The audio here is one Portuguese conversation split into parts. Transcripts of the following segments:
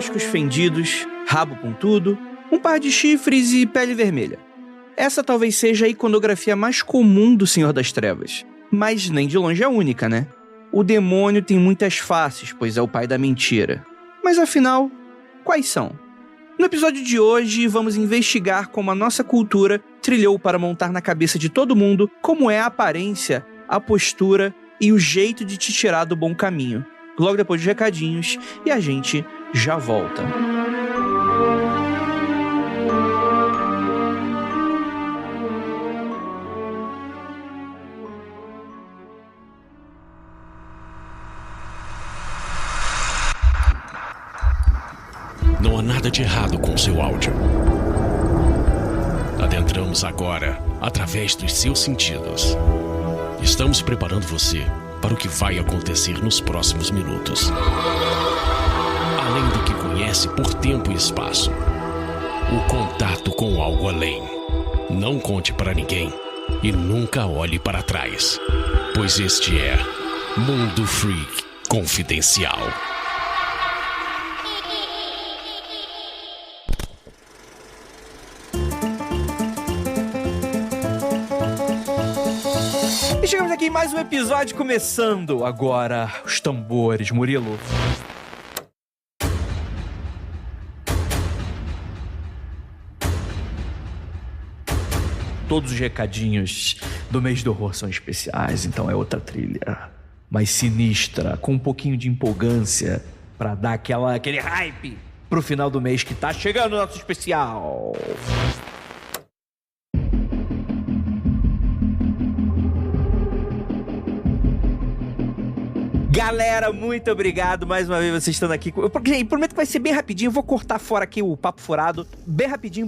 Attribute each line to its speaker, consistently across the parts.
Speaker 1: cascos fendidos, rabo pontudo, um par de chifres e pele vermelha. Essa talvez seja a iconografia mais comum do Senhor das Trevas, mas nem de longe é única, né? O demônio tem muitas faces, pois é o pai da mentira. Mas afinal, quais são? No episódio de hoje, vamos investigar como a nossa cultura trilhou para montar na cabeça de todo mundo como é a aparência, a postura e o jeito de te tirar do bom caminho. Logo depois dos recadinhos, e a gente já volta.
Speaker 2: Não há nada de errado com o seu áudio. Adentramos agora através dos seus sentidos. Estamos preparando você para o que vai acontecer nos próximos minutos. Além do que conhece por tempo e espaço, o contato com algo além. Não conte para ninguém e nunca olhe para trás, pois este é Mundo Freak Confidencial.
Speaker 1: E chegamos aqui em mais um episódio, começando agora os tambores, Murilo. Todos os recadinhos do mês do horror são especiais, então é outra trilha mais sinistra, com um pouquinho de empolgância, pra dar aquele hype pro final do mês que tá chegando o nosso especial. Galera, muito obrigado mais uma vez vocês estando aqui. Eu prometo que vai ser bem rapidinho, eu vou cortar fora aqui o papo furado. Bem rapidinho.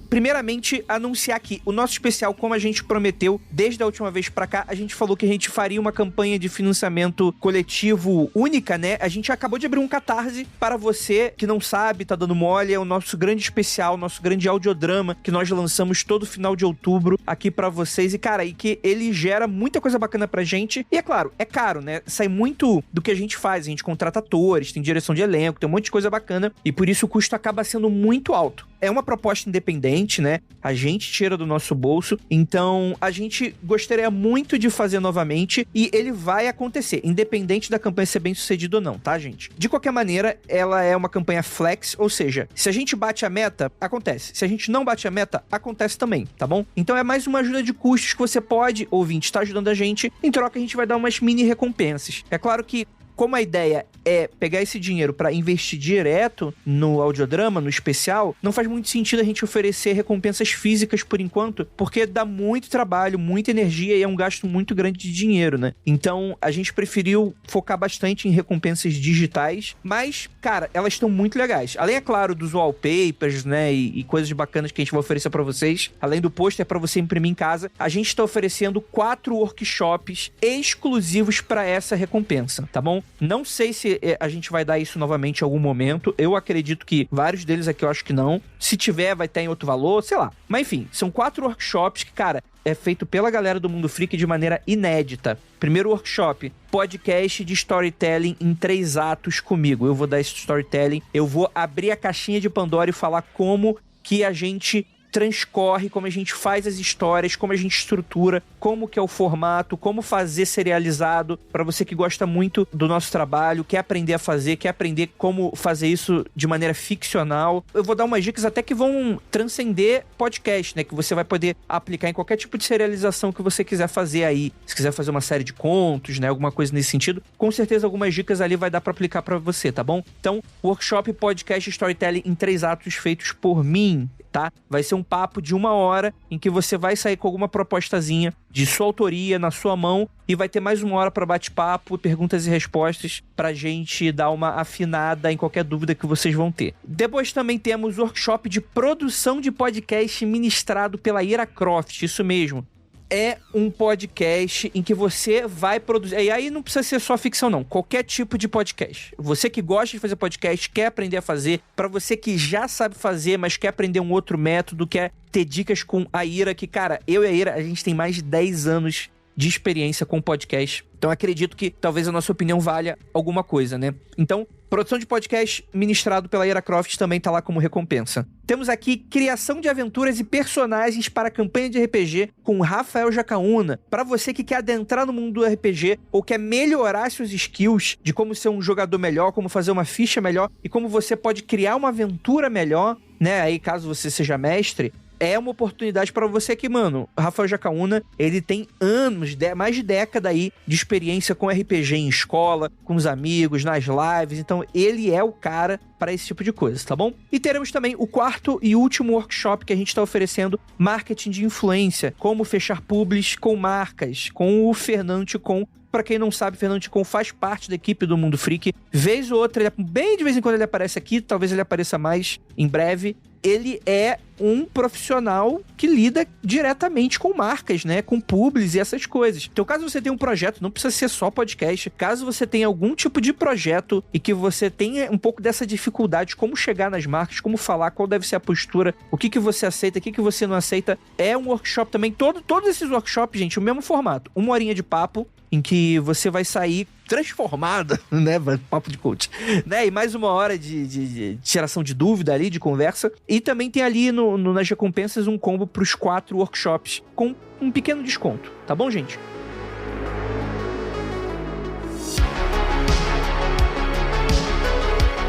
Speaker 1: Primeiramente, anunciar aqui o nosso especial, como a gente prometeu desde a última vez pra cá. A gente falou que a gente faria uma campanha de financiamento coletivo única, né? A gente acabou de abrir um Catarse. Para você que não sabe, tá dando mole, é o nosso grande especial, nosso grande audiodrama que nós lançamos todo final de outubro aqui pra vocês. E cara, e que ele gera muita coisa bacana pra gente. E é claro, é caro, né? Sai muito do que a gente faz, a gente contrata atores, tem direção de elenco, tem um monte de coisa bacana, e por isso o custo acaba sendo muito alto. É uma proposta independente, né? A gente tira do nosso bolso, então a gente gostaria muito de fazer novamente, e ele vai acontecer, independente da campanha ser bem sucedida ou não, tá, gente? De qualquer maneira, ela é uma campanha flex, ou seja, se a gente bate a meta, acontece. Se a gente não bate a meta, acontece também, tá bom? Então é mais uma ajuda de custos que você pode, ouvinte, estar ajudando a gente, em troca a gente vai dar umas mini recompensas. É claro que, como a ideia é pegar esse dinheiro para investir direto no audiodrama, no especial, não faz muito sentido a gente oferecer recompensas físicas por enquanto, porque dá muito trabalho, muita energia e é um gasto muito grande de dinheiro, né? Então, a gente preferiu focar bastante em recompensas digitais, mas, cara, elas estão muito legais. Além, é claro, dos wallpapers, né, e coisas bacanas que a gente vai oferecer para vocês, além do pôster para você imprimir em casa, a gente está oferecendo 4 workshops exclusivos para essa recompensa, tá bom? Não sei se a gente vai dar isso novamente em algum momento. Eu acredito que vários deles aqui eu acho que não. Se tiver, vai estar em outro valor, sei lá. Mas enfim, são 4 workshops que, cara, é feito pela galera do Mundo Freak de maneira inédita. Primeiro workshop, podcast de storytelling em 3 atos comigo. Eu vou dar esse storytelling, eu vou abrir a caixinha de Pandora e falar como que a gente transcorre, como a gente faz as histórias, como a gente estrutura, como que é o formato, como fazer serializado, para você que gosta muito do nosso trabalho, quer aprender a fazer, quer aprender como fazer isso de maneira ficcional. Eu vou dar umas dicas até que vão transcender podcast, né, que você vai poder aplicar em qualquer tipo de serialização que você quiser fazer aí. Se quiser fazer uma série de contos, né, alguma coisa nesse sentido, com certeza algumas dicas ali vai dar para aplicar para você, tá bom? Então, workshop, podcast, storytelling em 3 atos feitos por mim, tá? Vai ser um papo de 1 hora em que você vai sair com alguma propostazinha de sua autoria na sua mão e vai ter mais 1 hora para bate-papo, perguntas e respostas pra gente dar uma afinada em qualquer dúvida que vocês vão ter. Depois também temos o workshop de produção de podcast ministrado pela Ira Croft, isso mesmo. É um podcast em que você vai produzir... E aí não precisa ser só ficção, não. Qualquer tipo de podcast. Você que gosta de fazer podcast, quer aprender a fazer. Pra você que já sabe fazer, mas quer aprender um outro método, quer ter dicas com a Ira, que, cara, eu e a Ira, a gente tem mais de 10 anos de experiência com podcast. Então acredito que talvez a nossa opinião valha alguma coisa, né? Então, Produção de podcast ministrado pela Ira Croft também tá lá como recompensa. Temos aqui criação de aventuras e personagens para a campanha de RPG com Rafael Jacaúna. Para você que quer adentrar no mundo do RPG ou quer melhorar seus skills de como ser um jogador melhor, como fazer uma ficha melhor e como você pode criar uma aventura melhor, né? Aí caso você seja mestre, é uma oportunidade para você que, mano, Rafael Jacaúna, ele tem anos, mais de década aí de experiência com RPG em escola, com os amigos, nas lives, então ele é o cara para esse tipo de coisa, tá bom? E teremos também o 4º e último workshop que a gente está oferecendo, marketing de influência, como fechar publis com marcas, com o Fernando Ticon. Pra quem não sabe, Fernando Ticon faz parte da equipe do Mundo Freak. Vez ou outra, bem de vez em quando ele aparece aqui, talvez ele apareça mais em breve. Ele é um profissional que lida diretamente com marcas, né? Com publis e essas coisas. Então, caso você tenha um projeto, não precisa ser só podcast. Caso você tenha algum tipo de projeto e que você tenha um pouco dessa dificuldade, como chegar nas marcas, como falar, qual deve ser a postura, o que você aceita, o que você não aceita, é um workshop também. Todos esses workshops, gente, o mesmo formato. 1 horinha de papo, em que você vai sair transformado, né? Papo de coach, né? E mais 1 hora de tiração de dúvida ali, de conversa. E também tem ali nas recompensas um combo pros 4 workshops com um pequeno desconto. Tá bom, gente?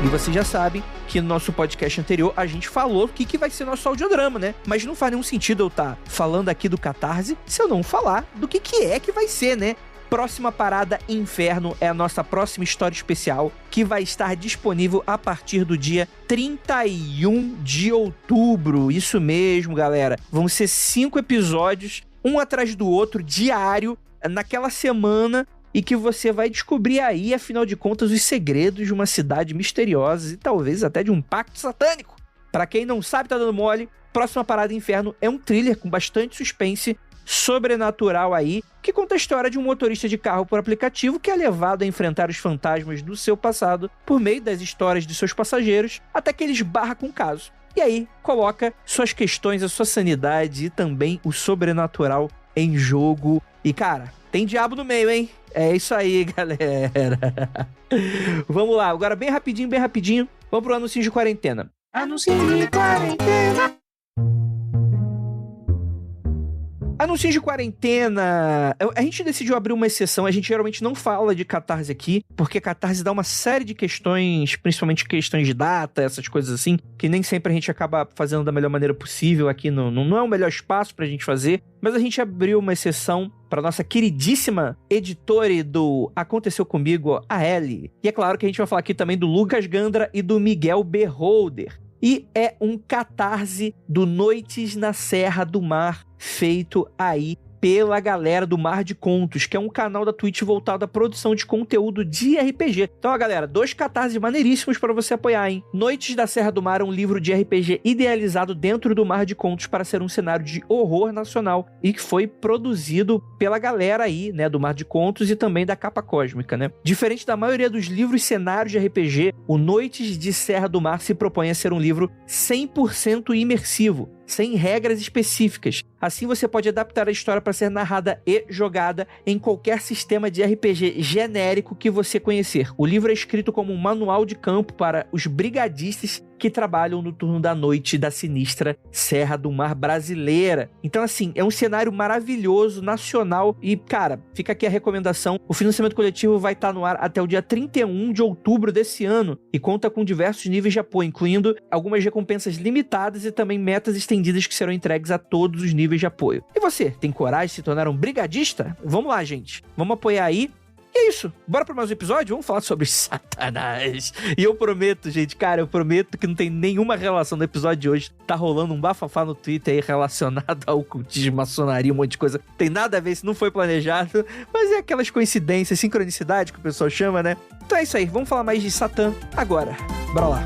Speaker 1: E você já sabe que no nosso podcast anterior a gente falou o que vai ser nosso audiodrama, né? Mas não faz nenhum sentido eu estar falando aqui do Catarse se eu não falar do que é que vai ser, né? Próxima Parada Inferno é a nossa próxima história especial, que vai estar disponível a partir do dia 31 de outubro. Isso mesmo, galera. Vão ser 5 episódios, um atrás do outro, diário, naquela semana, e que você vai descobrir aí, afinal de contas, os segredos de uma cidade misteriosa e talvez até de um pacto satânico. Pra quem não sabe, tá dando mole, Próxima Parada Inferno é um thriller com bastante suspense, sobrenatural aí, que conta a história de um motorista de carro por aplicativo que é levado a enfrentar os fantasmas do seu passado por meio das histórias de seus passageiros, até que ele esbarra com o caso. E aí, coloca suas questões, a sua sanidade e também o sobrenatural em jogo. E, cara, tem diabo no meio, hein? É isso aí, galera. Vamos lá, agora bem rapidinho, vamos pro anúncio de quarentena. Anúncio de quarentena. Anúncios de quarentena. A gente decidiu abrir uma exceção. A gente geralmente não fala de Catarse aqui, porque Catarse dá uma série de questões, principalmente questões de data, essas coisas assim, que nem sempre a gente acaba fazendo da melhor maneira possível aqui. Não é o melhor espaço pra gente fazer, mas a gente abriu uma exceção para nossa queridíssima editora do Aconteceu Comigo, a Ellie. E é claro que a gente vai falar aqui também do Lucas Gandra e do Miguel Beholder. E é um catarse do Noites na Serra do Mar, feito aí pela galera do Mar de Contos, que é um canal da Twitch voltado à produção de conteúdo de RPG. Então, galera, 2 catarses maneiríssimos para você apoiar, hein? Noites da Serra do Mar é um livro de RPG idealizado dentro do Mar de Contos para ser um cenário de horror nacional e que foi produzido pela galera aí, né, do Mar de Contos e também da Capa Cósmica, né? Diferente da maioria dos livros e cenários de RPG, o Noites de Serra do Mar se propõe a ser um livro 100% imersivo, sem regras específicas. Assim você pode adaptar a história para ser narrada e jogada em qualquer sistema de RPG genérico que você conhecer. O livro é escrito como um manual de campo para os brigadistas que trabalham no turno da noite da sinistra Serra do Mar brasileira. Então, assim, é um cenário maravilhoso, nacional, e, cara, fica aqui a recomendação. O financiamento coletivo vai estar no ar até o dia 31 de outubro desse ano e conta com diversos níveis de apoio, incluindo algumas recompensas limitadas e também metas estendidas que serão entregues a todos os níveis de apoio. E você, tem coragem de se tornar um brigadista? Vamos lá, gente. Vamos apoiar aí. E é isso. Bora para mais um episódio? Vamos falar sobre Satanás. E eu prometo, gente, cara, eu prometo que não tem nenhuma relação no episódio de hoje. Tá rolando um bafafá no Twitter aí relacionado ao ocultismo, maçonaria, um monte de coisa. Tem nada a ver, isso não foi planejado. Mas é aquelas coincidências, sincronicidade que o pessoal chama, né? Então é isso aí. Vamos falar mais de Satã agora. Bora lá.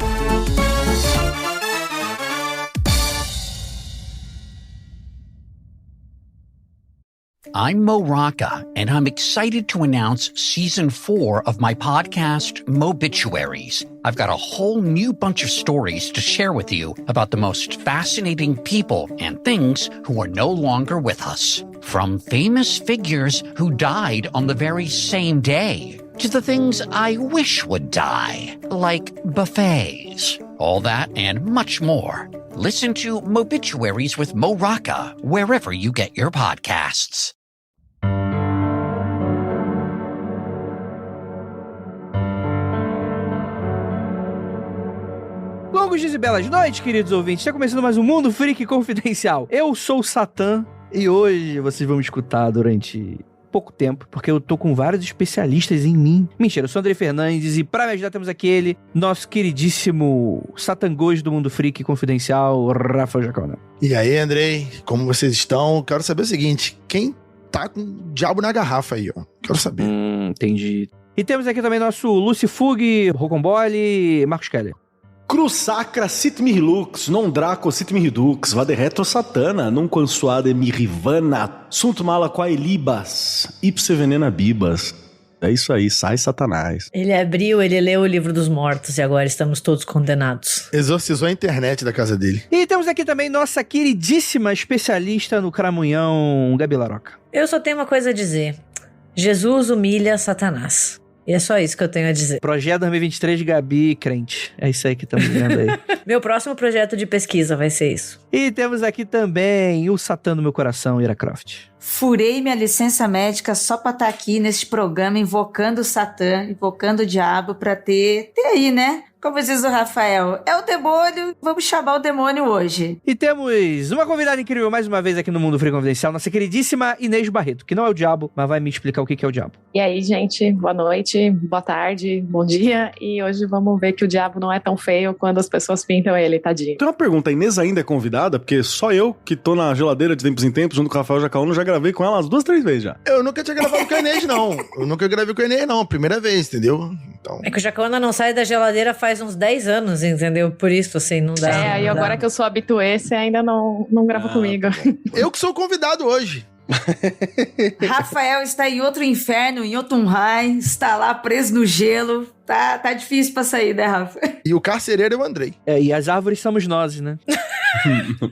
Speaker 3: I'm Mo Rocca, and I'm excited to announce Season 4 of my podcast, Mobituaries. I've got a whole new bunch of stories to share with you about the most fascinating people and things who are no longer with us. From famous figures who died on the very same day, to the things I wish would die, like buffets. All that and much more. Listen to Mobituaries with Mo Rocca wherever you get your podcasts.
Speaker 1: Longos dias e belas noites, queridos ouvintes. Está começando mais um Mundo Freak Confidencial. Eu sou o Satã e hoje vocês vão me escutar durante pouco tempo, porque eu tô com vários especialistas em mim. Mentira, eu sou o André Fernandes e pra me ajudar temos aqui ele, nosso queridíssimo Satangos do Mundo Freak Confidencial, Rafael Jacona.
Speaker 4: E aí, Andrei, como vocês estão? Quero saber o seguinte, quem tá com o diabo na garrafa aí, ó? Quero saber.
Speaker 1: Entendi. E temos aqui também nosso Lucy Fug, Rocambole, Marcos Keller.
Speaker 5: Cruz sacra sit mihi lux, non draco sit mihi dux, vade retro satana, nunquam suade mihi vana, sunt mala quae libas, ipse venena bibas. É isso aí, sai Satanás.
Speaker 6: Ele abriu, ele leu o livro dos mortos e agora estamos todos condenados.
Speaker 4: Exorcizou a internet da casa dele.
Speaker 1: E temos aqui também nossa queridíssima especialista no cramunhão, Gabi Laroca.
Speaker 6: Eu só tenho uma coisa a dizer. Jesus humilha Satanás. E é só isso que eu tenho a dizer.
Speaker 1: Projeto 2023 de Gabi crente. É isso aí que estamos vendo aí.
Speaker 6: Meu próximo projeto de pesquisa vai ser isso.
Speaker 1: E temos aqui também o Satã do meu coração, Ira Croft.
Speaker 7: Furei minha licença médica só pra estar aqui nesse programa invocando o Satã, invocando o diabo pra ter aí, né? Como diz o Rafael, é o demônio, vamos chamar o demônio hoje.
Speaker 1: E temos uma convidada incrível mais uma vez aqui no Mundo Freak Confidencial, nossa queridíssima Inês Barreto, que não é o diabo, mas vai me explicar o que é o diabo.
Speaker 8: E aí, gente, boa noite, boa tarde, bom dia. E hoje vamos ver que o diabo não é tão feio quando as pessoas pintam ele, tadinho.
Speaker 5: Tem uma pergunta, a Inês ainda é convidada? Porque só eu, que tô na geladeira de tempos em tempos, junto com o Rafael Jacaúno, já gravei com ela umas 2, 3 vezes já.
Speaker 4: Eu nunca tinha gravado com a Inês, não. Primeira vez, entendeu? Então...
Speaker 6: É que o Jacona não sai da geladeira faz uns 10 anos, entendeu? Por isso, assim, não dá.
Speaker 8: É, e agora que eu sou habituê, você ainda não grava comigo.
Speaker 4: Eu que sou convidado hoje.
Speaker 7: Rafael está em outro inferno, em Jotunheim, está lá preso no gelo. Tá difícil pra sair, né, Rafa?
Speaker 4: E o carcereiro é o Andrei.
Speaker 1: É, e as árvores somos nós, né?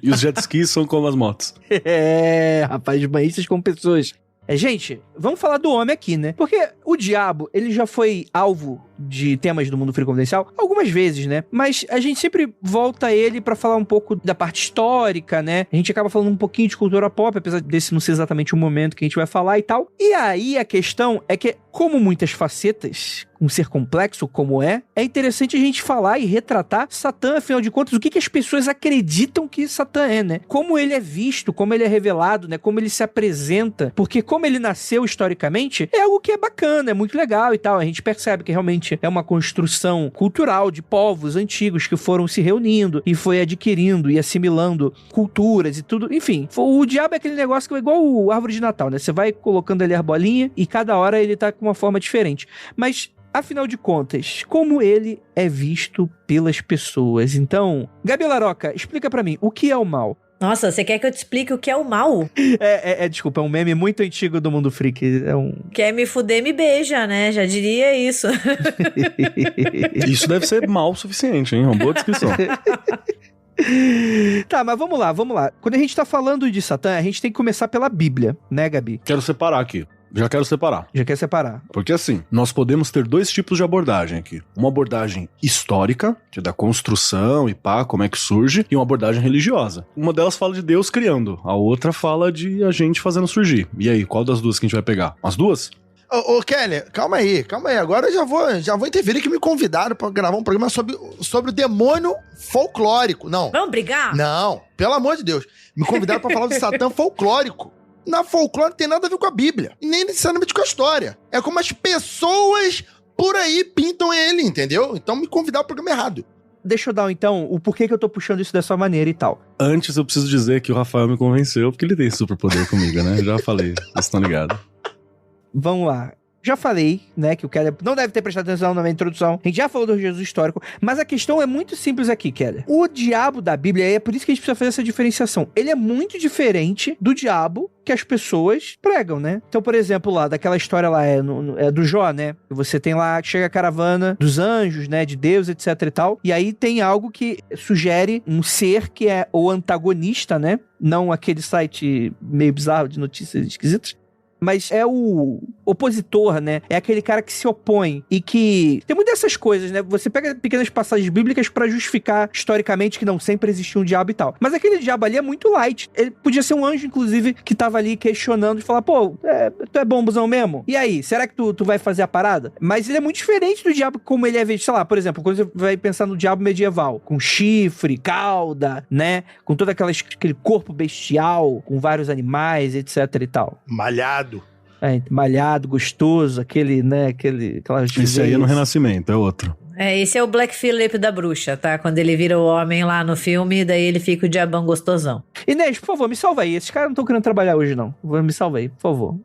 Speaker 5: E os jet skis são como as motos.
Speaker 1: É, rapaz, banhistas como pessoas. Gente, vamos falar do homem aqui, né? Porque o diabo, ele já foi alvo de temas do Mundo Freak Confidencial algumas vezes, né? Mas a gente sempre volta a ele pra falar um pouco da parte histórica, né? A gente acaba falando um pouquinho de cultura pop, apesar desse não ser exatamente o momento que a gente vai falar e tal. E aí a questão é que, como muitas facetas, um ser complexo como é interessante a gente falar e retratar Satã, afinal de contas, o que as pessoas acreditam que Satã é, né? Como ele é visto, como ele é revelado, né? Como ele se apresenta. Porque como ele nasceu historicamente, é algo que é bacana, é muito legal e tal. A gente percebe que realmente é uma construção cultural de povos antigos que foram se reunindo e foi adquirindo e assimilando culturas e tudo. Enfim, o diabo é aquele negócio que é igual o árvore de Natal, né? Você vai colocando ali a bolinha e cada hora ele tá com uma forma diferente. Mas, afinal de contas, como ele é visto pelas pessoas? Então, Gabi Laroca, explica pra mim, o que é o mal?
Speaker 6: Nossa, você quer que eu te explique o que é o mal?
Speaker 1: Desculpa, é um meme muito antigo do Mundo Freak.
Speaker 6: Quer me fuder, me beija, né? Já diria isso.
Speaker 5: Isso deve ser mal o suficiente, hein? Uma boa descrição.
Speaker 1: Tá, mas vamos lá. Quando a gente tá falando de Satã, a gente tem que começar pela Bíblia, né, Gabi?
Speaker 5: Quero separar aqui. Já quero separar.
Speaker 1: Já quer separar.
Speaker 5: Porque assim, nós podemos ter 2 tipos de abordagem aqui. Uma abordagem histórica, que é da construção e pá, como é que surge, e uma abordagem religiosa. Uma delas fala de Deus criando, a outra fala de a gente fazendo surgir. E aí, qual das duas que a gente vai pegar? As duas?
Speaker 4: Ô, Kelly, calma aí. Agora eu já vou intervir que me convidaram pra gravar um programa sobre o demônio folclórico. Não.
Speaker 6: Vamos brigar?
Speaker 4: Não, pelo amor de Deus. Me convidaram pra falar do Satã folclórico. Na folclore não tem nada a ver com a Bíblia. E nem necessariamente com a história. É como as pessoas por aí pintam ele, entendeu? Então me convidaram pro programa errado.
Speaker 1: Deixa eu dar, então, o porquê que eu tô puxando isso dessa maneira e tal.
Speaker 5: Antes eu preciso dizer que o Rafael me convenceu, porque ele tem superpoder comigo, né? Já falei, vocês estão ligados.
Speaker 1: Vamos lá. Já falei, né, que o Keller não deve ter prestado atenção na minha introdução. A gente já falou do Jesus histórico, mas a questão é muito simples aqui, Keller. O diabo da Bíblia, é por isso que a gente precisa fazer essa diferenciação. Ele é muito diferente do diabo que as pessoas pregam, né? Então, por exemplo, lá, daquela história lá, é do Jó, né? Você tem lá, chega a caravana dos anjos, né, de Deus, etc e tal, e aí tem algo que sugere um ser que é o antagonista, né? Não aquele site meio bizarro de notícias esquisitas. mas é o opositor, né? É aquele cara que se opõe e que... Tem muitas dessas coisas, né? Você pega pequenas passagens bíblicas pra justificar historicamente que não sempre existiu um diabo e tal. Mas aquele diabo ali é muito light. Ele podia ser um anjo, inclusive, que tava ali questionando e falar, pô, tu é bombozão mesmo? E aí, será que tu vai fazer a parada? Mas ele é muito diferente do diabo como ele é visto, sei lá, por exemplo, quando você vai pensar no diabo medieval, com chifre, cauda, né? Com todo aquele corpo bestial, com vários animais, etc e tal.
Speaker 4: Malhado.
Speaker 1: Malhado, gostoso,
Speaker 5: Esse aí é no Renascimento, é outro.
Speaker 6: Esse é o Black Phillip da bruxa, tá? Quando ele vira o homem lá no filme, daí ele fica o diabão gostosão.
Speaker 1: Inês, por favor, me salva aí. Esses caras não estão querendo trabalhar hoje, não. Me salva aí, por favor.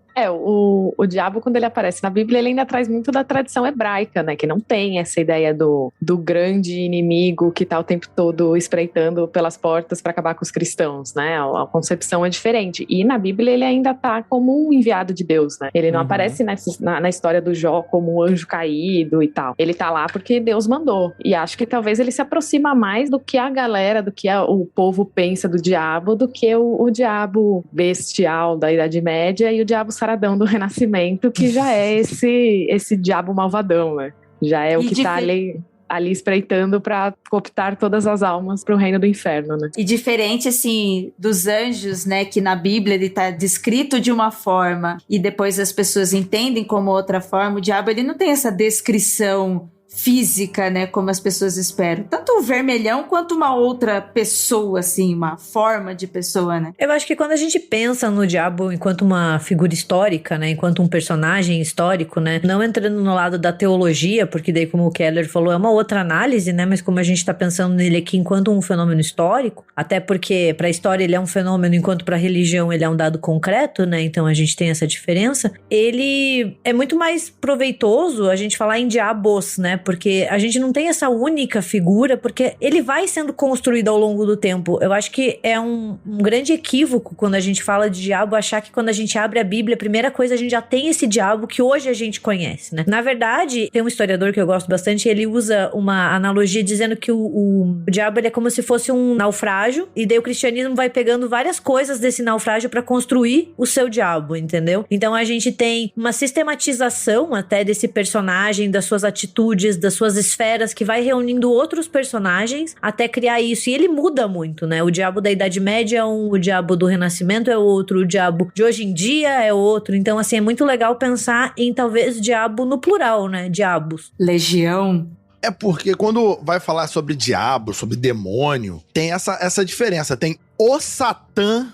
Speaker 8: O diabo, quando ele aparece na Bíblia, ele ainda traz muito da tradição hebraica, né? Que não tem essa ideia do grande inimigo que tá o tempo todo espreitando pelas portas para acabar com os cristãos, né? A concepção é diferente. E na Bíblia ele ainda tá como um enviado de Deus, né? Ele não aparece na história do Jó como um anjo caído e tal. Ele tá lá porque Deus mandou. E acho que talvez ele se aproxima mais do que a galera, do que o povo pensa do diabo, do que o diabo bestial da Idade Média e o diabo saradão do Renascimento, que já é esse diabo malvadão, né? Já é o que tá ali espreitando pra cooptar todas as almas pro reino do inferno, né?
Speaker 7: E diferente, assim, dos anjos, né, que na Bíblia ele tá descrito de uma forma e depois as pessoas entendem como outra forma, o diabo ele não tem essa descrição física, né, como as pessoas esperam. Tanto o vermelhão quanto uma outra pessoa, assim, uma forma de pessoa, né?
Speaker 6: Eu acho que quando a gente pensa no diabo enquanto uma figura histórica, né, enquanto um personagem histórico, né, não entrando no lado da teologia, porque daí, como o Keller falou, é uma outra análise, né, mas como a gente tá pensando nele aqui enquanto um fenômeno histórico, até porque pra história ele é um fenômeno, enquanto pra religião ele é um dado concreto, né, então a gente tem essa diferença, ele é muito mais proveitoso a gente falar em diabos, né, porque a gente não tem essa única figura, porque ele vai sendo construído ao longo do tempo. Eu acho que é um grande equívoco quando a gente fala de diabo, achar que quando a gente abre a Bíblia, a primeira coisa, a gente já tem esse diabo que hoje a gente conhece, né? Na verdade, tem um historiador que eu gosto bastante, ele usa uma analogia dizendo que o diabo ele é como se fosse um naufrágio, e daí o cristianismo vai pegando várias coisas desse naufrágio para construir o seu diabo, entendeu? Então a gente tem uma sistematização até desse personagem, das suas atitudes, das suas esferas, que vai reunindo outros personagens até criar isso. E ele muda muito, né? O diabo da Idade Média é um, o diabo do Renascimento é outro, o diabo de hoje em dia é outro. Então, assim, é muito legal pensar em talvez diabo no plural, né? Diabos.
Speaker 7: Legião.
Speaker 4: É porque quando vai falar sobre diabo, sobre demônio, tem essa diferença. Tem o Satã,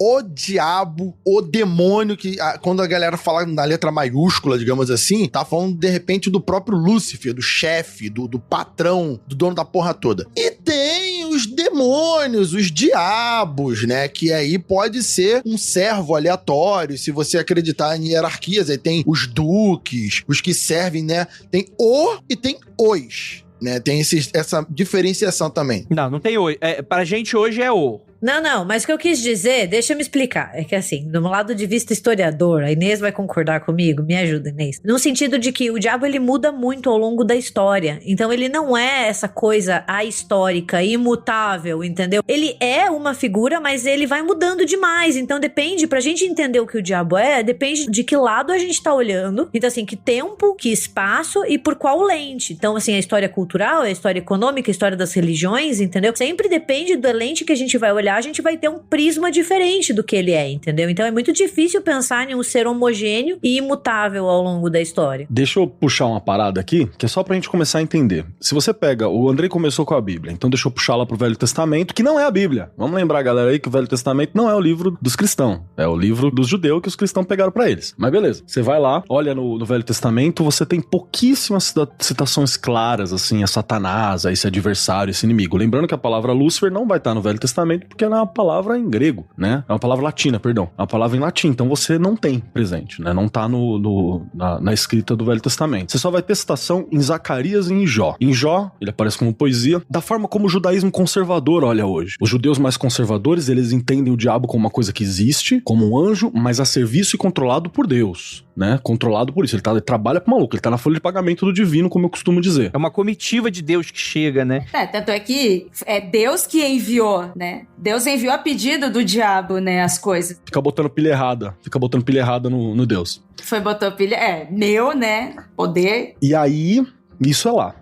Speaker 4: o diabo, o demônio, que quando a galera fala na letra maiúscula, digamos assim, tá falando de repente do próprio Lúcifer, do chefe, do patrão, do dono da porra toda. E tem os demônios, os diabos, né, que aí pode ser um servo aleatório, se você acreditar em hierarquias, aí tem os duques, os que servem, né, tem o e tem os, né, tem essa diferenciação também.
Speaker 1: Não tem o. Pra gente hoje é o.
Speaker 6: Não, mas o que eu quis dizer, deixa eu me explicar. É que assim, do lado de vista historiador, a Inês vai concordar comigo, me ajuda, Inês. No sentido de que o diabo, ele muda muito ao longo da história. Então ele não é essa coisa ahistórica, imutável, entendeu? Ele é uma figura, mas ele vai mudando demais. Então depende, pra gente entender o que o diabo depende de que lado a gente tá olhando. Então assim, que tempo, que espaço e por qual lente. Então assim, a história cultural, a história econômica, a história das religiões, entendeu? Sempre depende da lente que a gente vai olhar, a gente vai ter um prisma diferente do que ele é, entendeu? Então é muito difícil pensar em um ser homogêneo e imutável ao longo da história.
Speaker 5: Deixa eu puxar uma parada aqui, que é só pra gente começar a entender. Se você pega, o Andrei começou com a Bíblia, então deixa eu puxar lá pro Velho Testamento, que não é a Bíblia. Vamos lembrar, galera, aí que o Velho Testamento não é o livro dos cristãos, é o livro dos judeus que os cristãos pegaram pra eles. Mas beleza, você vai lá, olha no Velho Testamento, você tem pouquíssimas citações claras, assim, a Satanás, a esse adversário, esse inimigo. Lembrando que a palavra Lúcifer não vai estar no Velho Testamento, porque ela é uma palavra em grego, né? É uma palavra latina, perdão. É uma palavra em latim, então você não tem presente, né? Não tá na escrita do Velho Testamento. Você só vai ter citação em Zacarias e em Jó. Em Jó, ele aparece como poesia, da forma como o judaísmo conservador olha hoje. Os judeus mais conservadores, eles entendem o diabo como uma coisa que existe, como um anjo, mas a serviço e controlado por Deus. né? Controlado por isso. Ele trabalha pro maluco, ele tá na folha de pagamento do divino, como eu costumo dizer.
Speaker 1: É uma comitiva de Deus que chega, né?
Speaker 7: Tanto é que é Deus que enviou, né? Deus enviou a pedido do diabo, né, as coisas.
Speaker 5: Fica botando pilha errada no Deus.
Speaker 7: Botou pilha, meu, né, poder.
Speaker 5: E aí, isso é lá.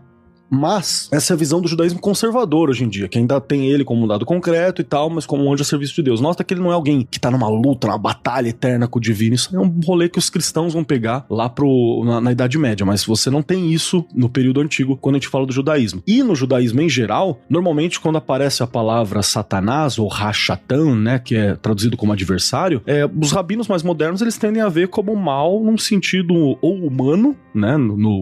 Speaker 5: Mas essa é a visão do judaísmo conservador hoje em dia, que ainda tem ele como um dado concreto e tal, mas como um anjo a serviço de Deus. Nota que ele não é alguém que tá numa luta, numa batalha eterna com o divino. Isso é um rolê que os cristãos vão pegar lá na Idade Média, mas você não tem isso no período antigo, quando a gente fala do judaísmo. E no judaísmo em geral, normalmente quando aparece a palavra Satanás ou Rachatan, né, que é traduzido como adversário, os rabinos mais modernos, eles tendem a ver como mal num sentido ou humano, né,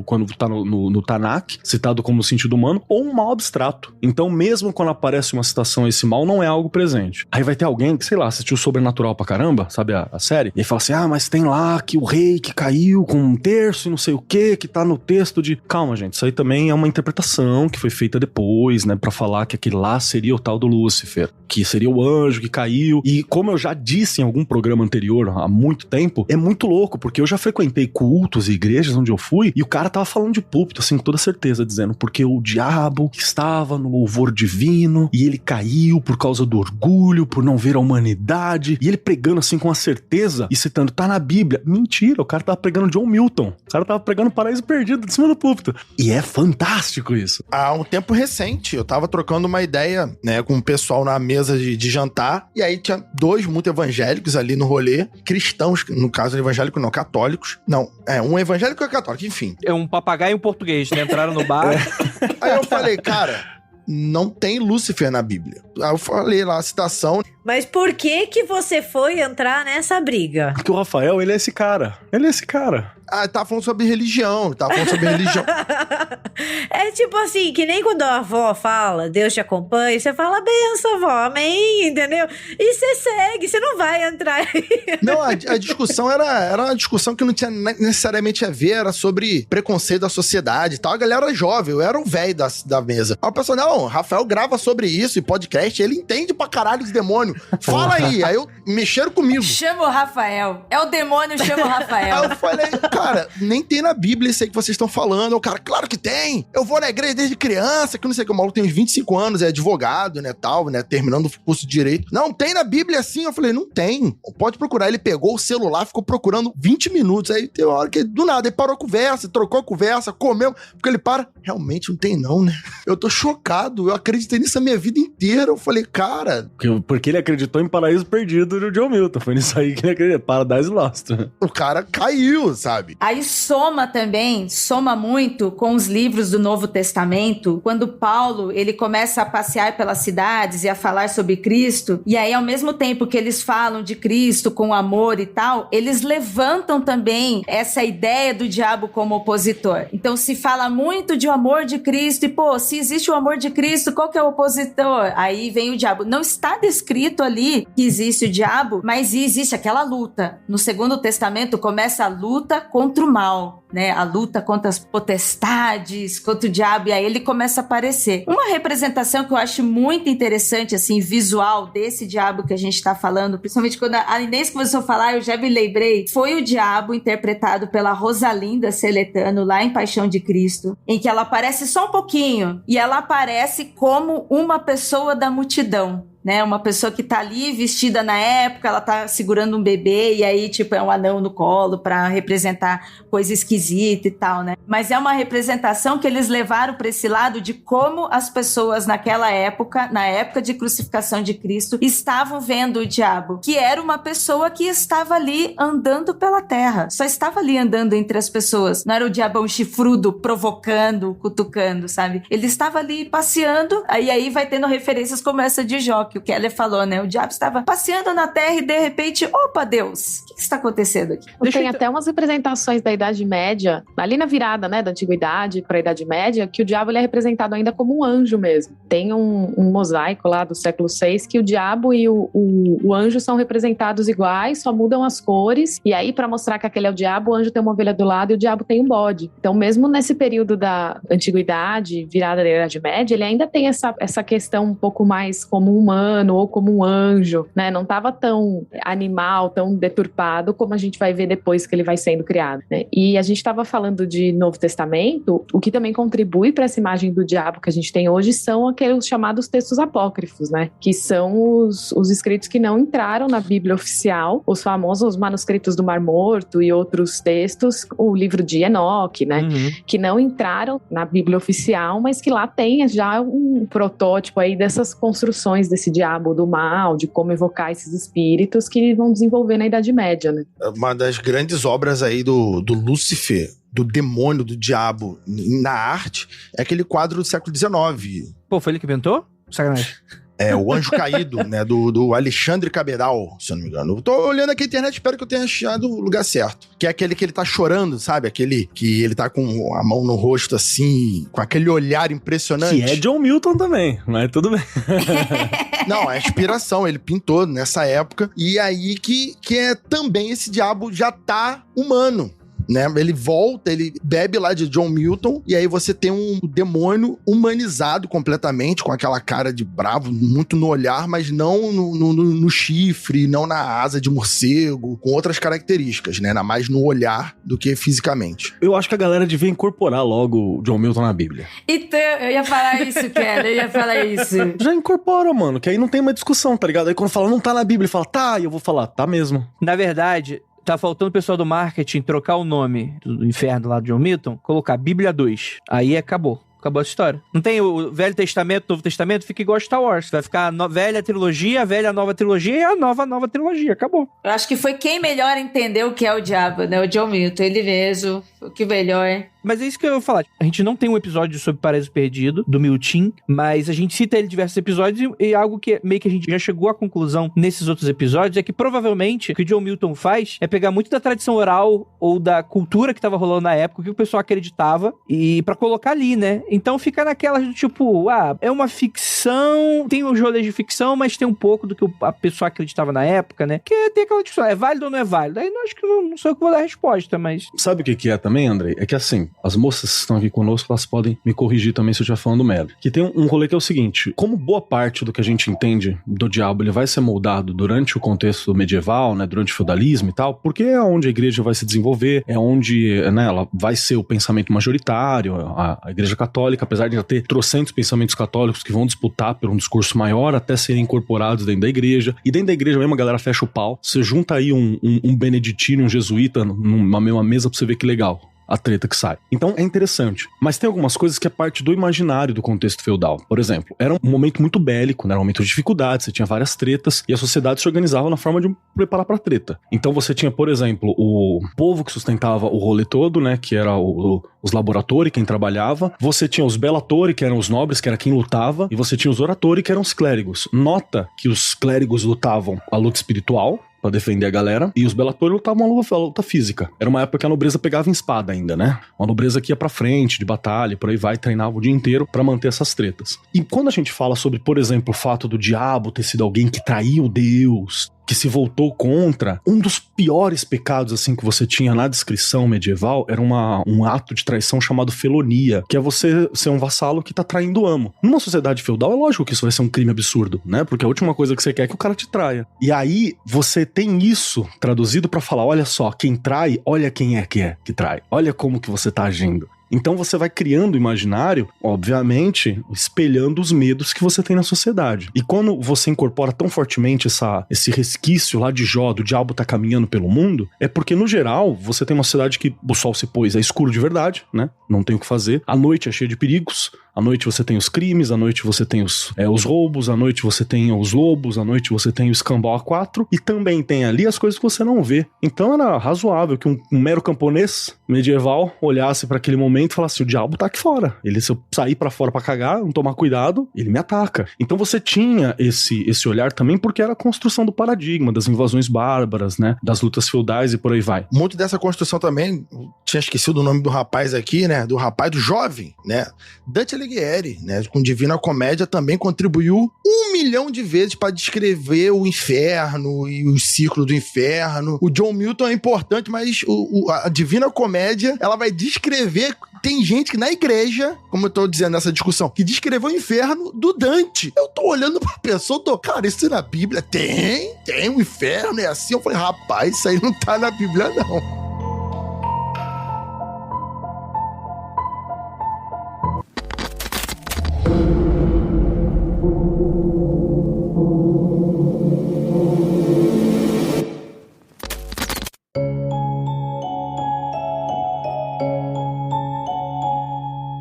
Speaker 5: quando tá no Tanakh, citado como no sentido humano, ou um mal abstrato. Então, mesmo quando aparece uma citação a esse mal, não é algo presente. Aí vai ter alguém que, sei lá, assistiu Sobrenatural pra caramba, sabe a série? E aí fala assim, mas tem lá que o rei que caiu com um terço e não sei o que tá no texto de... Calma, gente, isso aí também é uma interpretação que foi feita depois, né, pra falar que aquele lá seria o tal do Lúcifer, que seria o anjo que caiu. E como eu já disse em algum programa anterior, há muito tempo, é muito louco, porque eu já frequentei cultos e igrejas onde eu fui, e o cara tava falando de púlpito, assim, com toda certeza, dizendo, porque o diabo estava no louvor divino e ele caiu por causa do orgulho, por não ver a humanidade, e ele pregando assim com a certeza e citando, tá na Bíblia. Mentira, o cara tava pregando John Milton, o cara tava pregando Paraíso Perdido de cima do púlpito. E é fantástico isso.
Speaker 4: Há um tempo recente, eu tava trocando uma ideia, né, com o pessoal na mesa de jantar, e aí tinha dois muito evangélicos ali no rolê, cristãos, no caso evangélico não, católicos. Não, um evangélico e um católico, enfim.
Speaker 1: É um papagaio e um português, né? Entraram no bar...
Speaker 4: Aí eu falei, cara, não tem Lúcifer na Bíblia. Aí eu falei lá a citação.
Speaker 6: Mas por que você foi entrar nessa briga?
Speaker 5: Porque o Rafael, ele é esse cara.
Speaker 4: Tava falando sobre religião,
Speaker 6: É tipo assim, que nem quando a avó fala, Deus te acompanha, você fala, benção, avó, amém, entendeu? E você segue, você não vai entrar aí.
Speaker 4: Não, a discussão era uma discussão que não tinha necessariamente a ver, era sobre preconceito da sociedade e tal. A galera era jovem, eu era um velho da mesa. Aí o pessoal, não, Rafael grava sobre isso e podcast, ele entende pra caralho de demônio. Fala aí. Aí mexeram comigo.
Speaker 7: Chama o Rafael. É o demônio, chama o Rafael.
Speaker 4: Aí eu falei, cara, nem tem na Bíblia isso aí que vocês estão falando. O cara, claro que tem. Eu vou na igreja desde criança, que não sei o que. O maluco tem uns 25 anos, é advogado, né, tal, né, terminando o curso de Direito. Não, tem na Bíblia assim. Eu falei, não tem. Pode procurar. Ele pegou o celular, ficou procurando 20 minutos. Aí tem uma hora que, do nada, ele parou a conversa, trocou a conversa, comeu. Porque ele para, realmente não tem não, né? Eu tô chocado. Eu acreditei nisso a minha vida inteira. Eu falei, cara...
Speaker 5: Porque ele acreditou em Paraíso Perdido do John Milton. Foi nisso aí que ele acreditou. Paradise Lost.
Speaker 4: O cara caiu, sabe?
Speaker 7: Aí soma muito com os livros do Novo Testamento, quando Paulo, ele começa a passear pelas cidades e a falar sobre Cristo, e aí ao mesmo tempo que eles falam de Cristo com amor e tal, eles levantam também essa ideia do diabo como opositor. Então se fala muito de o amor de Cristo e, se existe o amor de Cristo, qual que é o opositor? Aí vem o diabo. Não está descrito ali que existe o diabo, mas existe aquela luta. No Segundo Testamento começa a luta contra o mal, né? A luta contra as potestades, contra o diabo, e aí ele começa a aparecer. Uma representação que eu acho muito interessante, assim, visual desse diabo que a gente tá falando, principalmente quando a Inês começou a falar, eu já me lembrei, foi o diabo interpretado pela Rosalinda Seletano, lá em Paixão de Cristo, em que ela aparece só um pouquinho, e ela aparece como uma pessoa da multidão. Né, uma pessoa que tá ali vestida na época, ela tá segurando um bebê e aí, tipo, é um anão no colo pra representar coisa esquisita e tal, né? Mas é uma representação que eles levaram pra esse lado de como as pessoas naquela época, na época de crucificação de Cristo, estavam vendo o diabo, que era uma pessoa que estava ali andando pela terra, só estava ali andando entre as pessoas, não era o diabão chifrudo provocando, cutucando, sabe? Ele estava ali passeando, aí vai tendo referências como essa de Jó, que o Keller falou, né? O diabo estava passeando na terra e de repente, opa, Deus, o que está acontecendo aqui?
Speaker 8: Tem até umas representações da Idade Média, ali na virada, né, da Antiguidade para a Idade Média, que o diabo ele é representado ainda como um anjo mesmo. Tem um mosaico lá do século VI que o diabo e o anjo são representados iguais, só mudam as cores, e aí para mostrar que aquele é o diabo, o anjo tem uma ovelha do lado e o diabo tem um bode. Então mesmo nesse período da Antiguidade, virada da Idade Média, ele ainda tem essa questão um pouco mais como um humano ou como um anjo, né? Não estava tão animal, tão deturpado como a gente vai ver depois que ele vai sendo criado, né? E a gente estava falando de Novo Testamento, o que também contribui para essa imagem do diabo que a gente tem hoje são aqueles chamados textos apócrifos, né? Que são os escritos que não entraram na Bíblia oficial, os famosos manuscritos do Mar Morto e outros textos, o livro de Enoque, né? Que não entraram na Bíblia oficial, mas que lá tem já um protótipo aí dessas construções desse diabo do mal, de como evocar esses espíritos que vão desenvolver na Idade Média, né?
Speaker 4: Uma das grandes obras aí do Lúcifer, do demônio, do diabo na arte, é aquele quadro do século XIX.
Speaker 1: Pô, foi ele que inventou? Sacanagem.
Speaker 4: É, o Anjo Caído, né, do Alexandre Cabedal, se eu não me engano. Eu tô olhando aqui a internet, espero que eu tenha achado o lugar certo. Que é aquele que ele tá chorando, sabe? Aquele que ele tá com a mão no rosto, assim, com aquele olhar impressionante.
Speaker 5: Que é John Milton também, mas tudo bem.
Speaker 4: Não, é inspiração, ele pintou nessa época. E aí que é também esse diabo já tá humano. Né? Ele volta, ele bebe lá de John Milton, e aí você tem um demônio humanizado completamente, com aquela cara de bravo, muito no olhar, mas não no chifre, não na asa de morcego, com outras características, né? Mais no olhar do que fisicamente.
Speaker 5: Eu acho que a galera devia incorporar logo o John Milton na Bíblia.
Speaker 7: Então, eu ia falar isso, Kelly, eu ia falar isso.
Speaker 5: Já incorpora, mano, que aí não tem uma discussão, tá ligado? Aí quando fala, não tá na Bíblia, ele fala, tá, e eu vou falar, tá mesmo.
Speaker 1: Na verdade, tá faltando o pessoal do marketing trocar o nome do inferno lá do John Milton, colocar Bíblia 2. Aí acabou. Acabou a história. Não tem o Velho Testamento, Novo Testamento, fica igual Star Wars. Vai ficar a velha trilogia, a velha nova trilogia e a nova trilogia. Acabou.
Speaker 7: Eu acho que foi quem melhor entendeu o que é o diabo, né? O John Milton, ele mesmo. O que melhor.
Speaker 1: Mas é isso que eu ia falar. A gente não tem um episódio sobre Paraíso Perdido, do Milton, mas a gente cita ele em diversos episódios e algo que meio que a gente já chegou à conclusão nesses outros episódios é que provavelmente o que o John Milton faz é pegar muito da tradição oral ou da cultura que tava rolando na época, o que o pessoal acreditava, e pra colocar ali, né? Então fica naquela do tipo, é uma ficção, tem os rolês de ficção, mas tem um pouco do que a pessoa acreditava na época, né? Que tem aquela discussão, é válido ou não é válido? Aí não acho que não sou eu que vou dar a resposta, mas...
Speaker 5: Sabe o que é também, Andrei? É que assim, as moças que estão aqui conosco, elas podem me corrigir também se eu estiver falando merda. Que tem um rolê que é o seguinte, como boa parte do que a gente entende do diabo, ele vai ser moldado durante o contexto medieval, né, durante o feudalismo e tal, porque é onde a igreja vai se desenvolver, é onde, né, ela vai ser o pensamento majoritário, a igreja católica, apesar de já ter trocentos pensamentos católicos que vão disputar por um discurso maior até serem incorporados dentro da igreja, e dentro da igreja mesmo a galera fecha o pau, você junta aí um beneditino e um jesuíta numa mesma mesa pra você ver que legal a treta que sai. Então é interessante. Mas tem algumas coisas que é parte do imaginário do contexto feudal. Por exemplo, era um momento muito bélico, né? Era um momento de dificuldades, você tinha várias tretas e a sociedade se organizava na forma de preparar pra treta. Então você tinha, por exemplo, o povo que sustentava o rolê todo, né? Que era os laboratori, quem trabalhava. Você tinha os bellatori, que eram os nobres, que era quem lutava. E você tinha os oratori, que eram os clérigos. Nota que os clérigos lutavam a luta espiritual, pra defender a galera, e os bellatori lutavam a luta física. Era uma época que a nobreza pegava em espada ainda, né? Uma nobreza que ia pra frente, de batalha, por aí vai, treinava o dia inteiro pra manter essas tretas. E quando a gente fala sobre, por exemplo, o fato do diabo ter sido alguém que traiu Deus, que se voltou contra, um dos piores pecados, assim, que você tinha na descrição medieval era um ato de traição chamado felonia, que é você ser um vassalo que tá traindo o amo. Numa sociedade feudal, é lógico que isso vai ser um crime absurdo, né? Porque a última coisa que você quer é que o cara te traia. E aí, você tem isso traduzido pra falar, olha só, quem trai, olha quem é que trai. Olha como que você tá agindo. Então você vai criando o imaginário, obviamente, espelhando os medos que você tem na sociedade. E quando você incorpora tão fortemente esse resquício lá de Jó, do diabo tá caminhando pelo mundo, é porque, no geral, você tem uma sociedade que o sol se pôs, é escuro de verdade, né? Não tem o que fazer. A noite é cheia de perigos. À noite você tem os crimes, à noite você tem os roubos, à noite você tem os lobos, à noite você tem o escambau A4, e também tem ali as coisas que você não vê. Então era razoável que um mero camponês medieval olhasse para aquele momento e falasse, o diabo tá aqui fora. Ele, se eu sair para fora para cagar, não tomar cuidado, ele me ataca. Então você tinha esse olhar também porque era a construção do paradigma, das invasões bárbaras, né, das lutas feudais e por aí vai.
Speaker 4: Muito dessa construção também, tinha esquecido o nome do rapaz aqui, né, do jovem, né, Dante Alighieri. Alighieri, né? Com Divina Comédia também contribuiu 1 milhão de vezes para descrever o inferno e os ciclos do inferno. O John Milton é importante, mas a Divina Comédia, ela vai descrever... Tem gente que na igreja, como eu tô dizendo nessa discussão, que descreveu o inferno do Dante. Eu tô olhando pra pessoa, cara, isso na Bíblia? Tem o inferno, é assim. Eu falei, rapaz, isso aí não tá na Bíblia, não.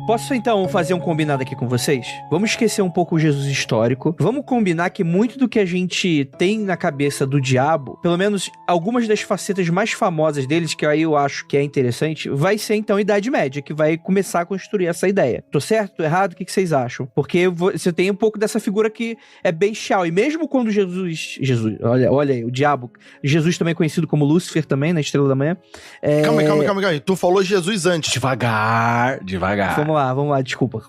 Speaker 1: Posso então fazer um combinado aqui com vocês? Vamos esquecer um pouco o Jesus histórico. Vamos combinar que muito do que a gente tem na cabeça do diabo, pelo menos algumas das facetas mais famosas deles, que aí eu acho que é interessante, vai ser então a Idade Média, que vai começar a construir essa ideia. Tô certo? Tô errado? O que vocês acham? Porque você tem um pouco dessa figura que é bestial. E mesmo quando Jesus, olha aí, o diabo, Jesus também conhecido como Lúcifer também, na Estrela da Manhã.
Speaker 4: Calma aí. Tu falou Jesus antes.
Speaker 5: Devagar.
Speaker 1: Vamos lá, desculpa.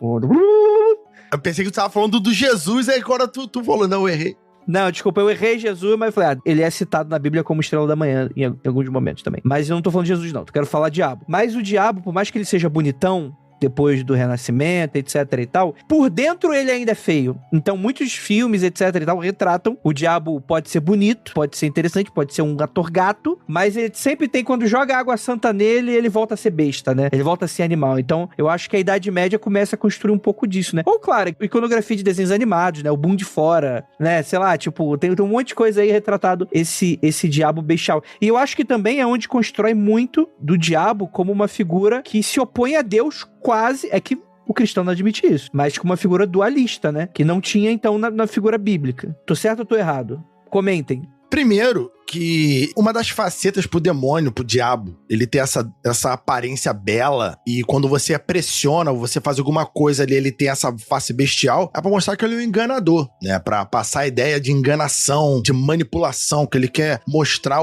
Speaker 4: Eu pensei que tu tava falando do Jesus, aí agora tu falou, não, eu errei.
Speaker 1: Não, desculpa, eu errei Jesus, mas eu falei, ele é citado na Bíblia como Estrela da Manhã em alguns momentos também. Mas eu não tô falando de Jesus, não, eu quero falar diabo. Mas o diabo, por mais que ele seja bonitão, depois do Renascimento, etc e tal, por dentro ele ainda é feio. Então muitos filmes, etc e tal, retratam o diabo. Pode ser bonito, pode ser interessante, pode ser um ator gato, mas ele sempre tem, quando joga água santa nele, ele volta a ser besta, né? Ele volta a ser animal. Então eu acho que a Idade Média começa a construir um pouco disso, né? Ou claro, iconografia de desenhos animados, né? O Boom de Fora, né? Sei lá, tipo, tem um monte de coisa aí retratado esse diabo bestial. E eu acho que também é onde constrói muito do diabo como uma figura que se opõe a Deus. Quase, é que o cristão não admite isso, mas com uma figura dualista, né? Que não tinha, então, na figura bíblica. Tô certo ou tô errado? Comentem.
Speaker 4: Primeiro, que uma das facetas pro demônio, pro diabo, ele tem essa aparência bela, e quando você pressiona ou você faz alguma coisa ali, ele tem essa face bestial, é pra mostrar que ele é um enganador, né? Pra passar a ideia de enganação, de manipulação, que ele quer mostrar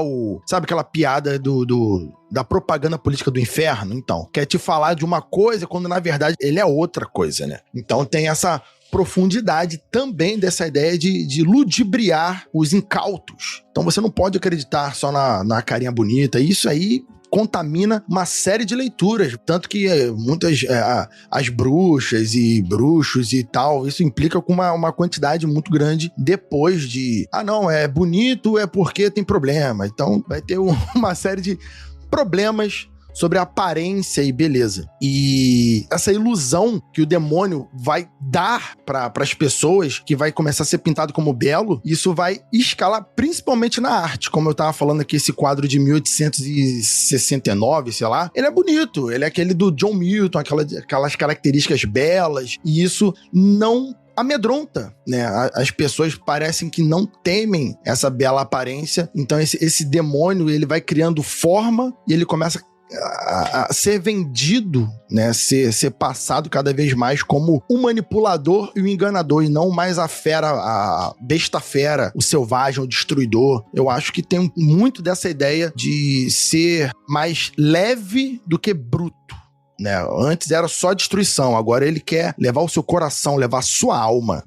Speaker 4: sabe aquela piada da propaganda política do inferno? Então, quer te falar de uma coisa quando na verdade ele é outra coisa, né? Então tem essa profundidade também dessa ideia de ludibriar os incautos. Então você não pode acreditar só na carinha bonita. Isso aí contamina uma série de leituras, tanto que muitas as bruxas e bruxos e tal, isso implica com uma quantidade muito grande depois de, não, é bonito, é porque tem problema. Então vai ter uma série de problemas sobre aparência e beleza. E essa ilusão que o demônio vai dar para as pessoas, que vai começar a ser pintado como belo, isso vai escalar principalmente na arte. Como eu tava falando aqui, esse quadro de 1869, sei lá, ele é bonito, ele é aquele do John Milton, aquelas características belas, e isso não amedronta, né? As pessoas parecem que não temem essa bela aparência, então esse demônio, ele vai criando forma e ele começa a ser vendido, né? Ser passado cada vez mais como o manipulador e o enganador, e não mais a fera, a besta fera, o selvagem, o destruidor. Eu acho que tem muito dessa ideia de ser mais leve do que bruto, né? Antes era só destruição, agora ele quer levar o seu coração, levar a sua alma.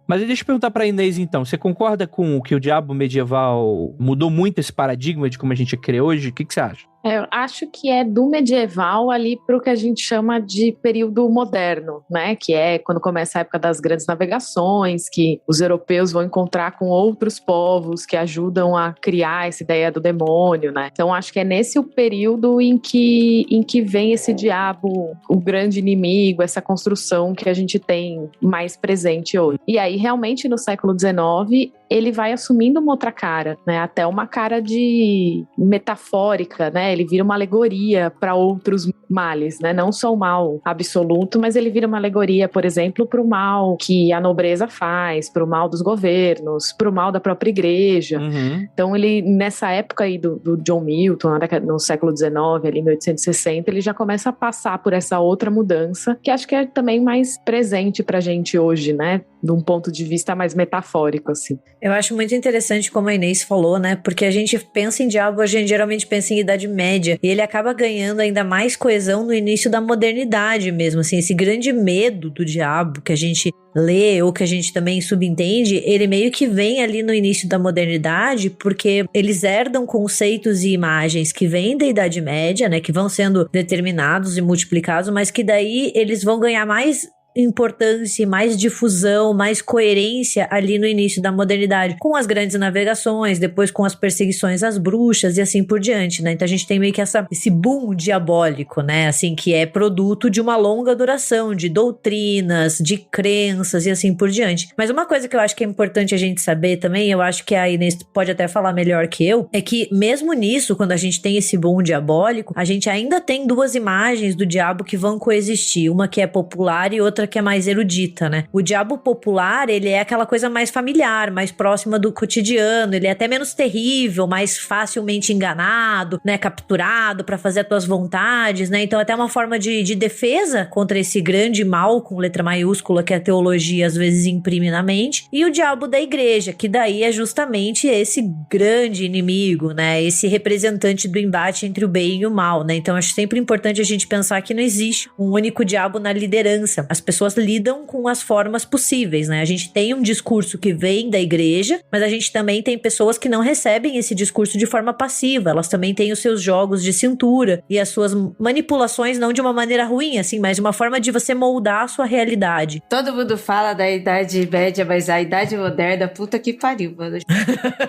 Speaker 1: Mas deixa eu perguntar pra Inês então, você concorda com que o diabo medieval mudou muito esse paradigma de como a gente crê hoje? O que você acha?
Speaker 8: Eu acho que é do medieval ali para o que a gente chama de período moderno, né? Que é quando começa a época das grandes navegações, que os europeus vão encontrar com outros povos que ajudam a criar essa ideia do demônio, né? Então acho que é nesse o período em que vem esse diabo, o grande inimigo, essa construção que a gente tem mais presente hoje. E aí realmente no século XIX ele vai assumindo uma outra cara, né? Até uma cara de metafórica, né? Ele vira uma alegoria para outros males, né? Não só o mal absoluto, mas ele vira uma alegoria, por exemplo, para o mal que a nobreza faz, para o mal dos governos, para o mal da própria igreja.
Speaker 1: Uhum.
Speaker 8: Então ele, nessa época aí do John Milton, no século XIX, ali em 1860, ele já começa a passar por essa outra mudança, que acho que é também mais presente pra gente hoje, né? de um ponto de vista mais metafórico, assim.
Speaker 6: Eu acho muito interessante como a Inês falou, né? Porque a gente pensa em diabo, a gente geralmente pensa em Idade Média. E ele acaba ganhando ainda mais coesão no início da modernidade mesmo, assim. Esse grande medo do diabo que a gente lê ou que a gente também subentende, ele meio que vem ali no início da modernidade, porque eles herdam conceitos e imagens que vêm da Idade Média, né? Que vão sendo determinados e multiplicados, mas que daí eles vão ganhar mais importância, mais difusão, mais coerência ali no início da modernidade, com as grandes navegações, depois com as perseguições às bruxas e assim por diante, né? Então a gente tem meio que esse boom diabólico, né? Assim, que é produto de uma longa duração, de doutrinas, de crenças e assim por diante. Mas uma coisa que eu acho que é importante a gente saber também, eu acho que a Inês pode até falar melhor que eu, é que mesmo nisso, quando a gente tem esse boom diabólico, a gente ainda tem duas imagens do diabo que vão coexistir, uma que é popular e outra que é mais erudita, né? O diabo popular, ele é aquela coisa mais familiar, mais próxima do cotidiano, ele é até menos terrível, mais facilmente enganado, né? Capturado pra fazer as tuas vontades, né? Então até uma forma de defesa contra esse grande mal, com letra maiúscula, que a teologia às vezes imprime na mente. E o diabo da igreja, que daí é justamente esse grande inimigo, né? Esse representante do embate entre o bem e o mal, né? Então acho sempre importante a gente pensar que não existe um único diabo na liderança. As pessoas lidam com as formas possíveis, né? A gente tem um discurso que vem da igreja, mas a gente também tem pessoas que não recebem esse discurso de forma passiva. Elas também têm os seus jogos de cintura e as suas manipulações, não de uma maneira ruim, assim, mas de uma forma de você moldar a sua realidade.
Speaker 7: Todo mundo fala da Idade Média, mas a Idade Moderna, puta que pariu, mano.